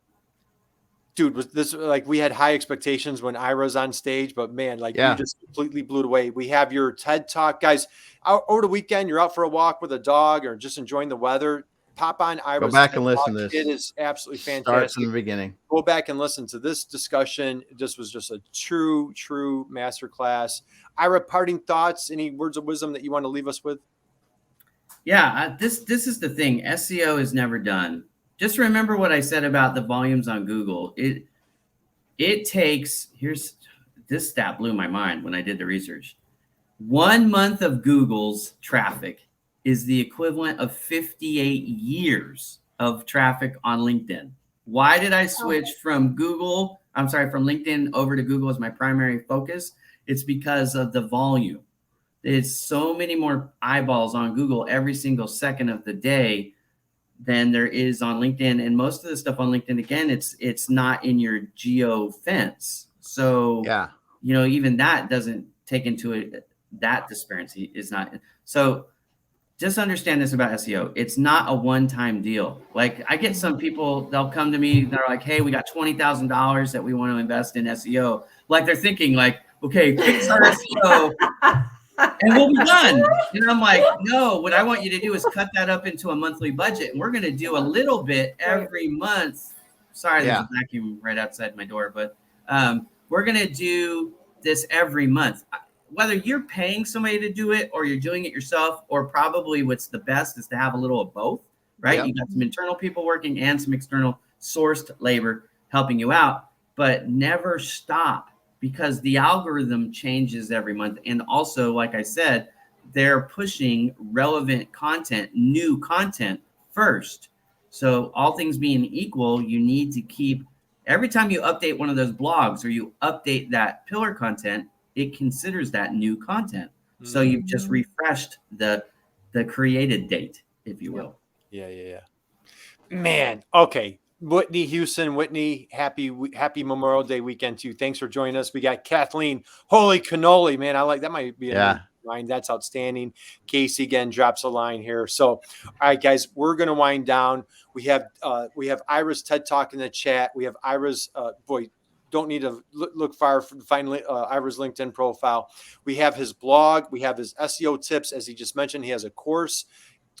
dude, was this like we had high expectations when Ira's on stage, but man, you just completely blew it away. We have your TED Talk, guys. Over the weekend, you're out for a walk with a dog or just enjoying the weather. Pop on Ira's. Go back TED and listen Talk. to this. It is absolutely fantastic. Start from the beginning. Go back and listen to this discussion. This was just a true masterclass. Ira, parting thoughts, any words of wisdom that you want to leave us with? Yeah, this is the thing. SEO is never done. Just remember what I said about the volumes on Google. It takes, this stat blew my mind when I did the research. 1 month of Google's traffic is the equivalent of 58 years of traffic on LinkedIn. Why did I switch from LinkedIn over to Google as my primary focus? It's because of the volume. There's so many more eyeballs on Google every single second of the day than there is on LinkedIn. And most of the stuff on LinkedIn, again, it's not in your geo fence. So, even that doesn't take into it, that disparity is not. So just understand this about SEO. It's not a one-time deal. Like I get some people, they'll come to me, they're like, hey, we got $20,000 that we want to invest in SEO. Like they're thinking like, okay, fix our SEO. And we'll be done. And I'm like, no, what I want you to do is cut that up into a monthly budget. And we're going to do a little bit every month. Sorry, there's a vacuum right outside my door, but we're going to do this every month. Whether you're paying somebody to do it or you're doing it yourself, or probably what's the best is to have a little of both, right? Yep. You got some internal people working and some external sourced labor helping you out, but never stop. Because the algorithm changes every month. And also, like I said, they're pushing relevant content, new content first. So all things being equal, you need to keep, every time you update one of those blogs or you update that pillar content, it considers that new content. Mm-hmm. So you've just refreshed the created date, if you will. Yeah. Man, okay. Whitney Houston, happy Memorial Day weekend to you. Thanks for joining us. We got Kathleen, holy cannoli, man. I like that. Might be a line. That's outstanding. Casey again drops a line here. So, all right, guys, we're gonna wind down. We have Ira's TED Talk in the chat. We have Ira's don't need to look far to find Ira's LinkedIn profile. We have his blog. We have his SEO tips, as he just mentioned. He has a course.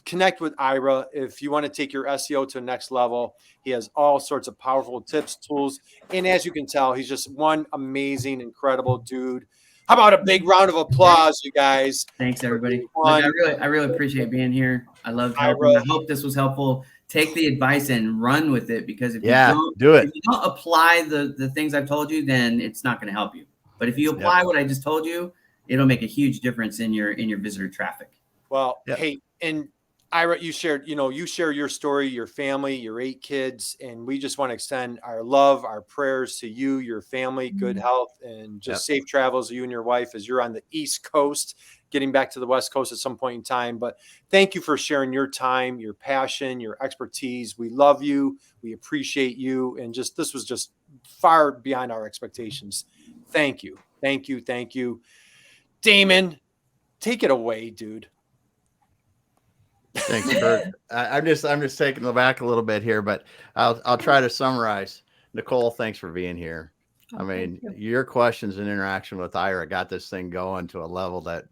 Connect with Ira if you want to take your SEO to the next level. He has all sorts of powerful tips, tools, and as you can tell, he's just one amazing, incredible dude. How about a big round of applause, you guys? Thanks, everybody. Look, I really appreciate being here. I love helping. I hope this was helpful. Take the advice and run with it, because if you don't apply the things I've told you, then it's not going to help you. But if you apply what I just told you, it'll make a huge difference in your visitor traffic. Well, hey, and Ira, you share your story, your family, your 8 kids, and we just want to extend our love, our prayers to you, your family, good health, and just safe travels, you and your wife, as you're on the East Coast, getting back to the West Coast at some point in time. But thank you for sharing your time, your passion, your expertise. We love you. We appreciate you. And this was just far beyond our expectations. Thank you. Thank you. Thank you. Damon, take it away, dude. Thanks, Kurt. I'm just taking it back a little bit here, but I'll try to summarize. Nicole, thanks for being here. I mean, your questions and interaction with Ira got this thing going to a level that,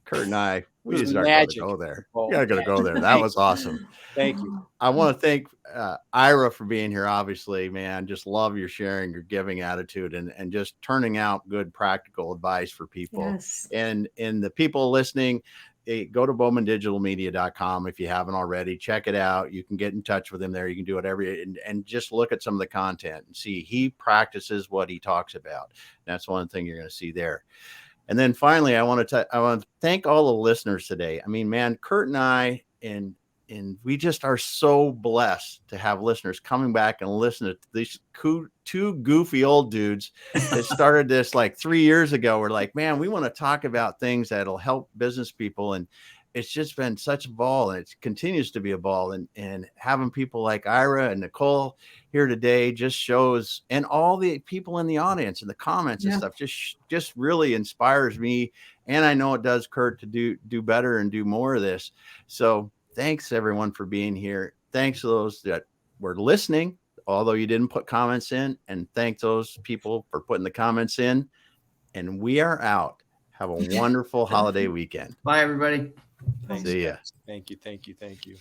Kurt and I, we just aren't going to go there. We got to go there. That was awesome. Thank you. I want to thank Ira for being here. Obviously, man, just love your sharing, your giving attitude, and just turning out good practical advice for people. Yes. And the people listening, go to bowmandigitalmedia.com if you haven't already. Check it out. You can get in touch with him there. You can do whatever, and just look at some of the content and see he practices what he talks about. That's one thing you're going to see there. And then finally, I want to thank all the listeners today. I mean, man, Kurt and I, and we just are so blessed to have listeners coming back and listening to these two goofy old dudes that started this like 3 years ago. We're like, man, we want to talk about things that'll help business people. And it's just been such a ball, and it continues to be a ball. And having people like Ira and Nicole here today just shows, and all the people in the audience and the comments and stuff just really inspires me. And I know it does Kurt to do better and do more of this. So thanks everyone for being here. Thanks to those that were listening, although you didn't put comments in, and thank those people for putting the comments in. And we are out. Have a wonderful holiday weekend. Bye, everybody. Thanks. See ya. Thank you. Thank you. Thank you.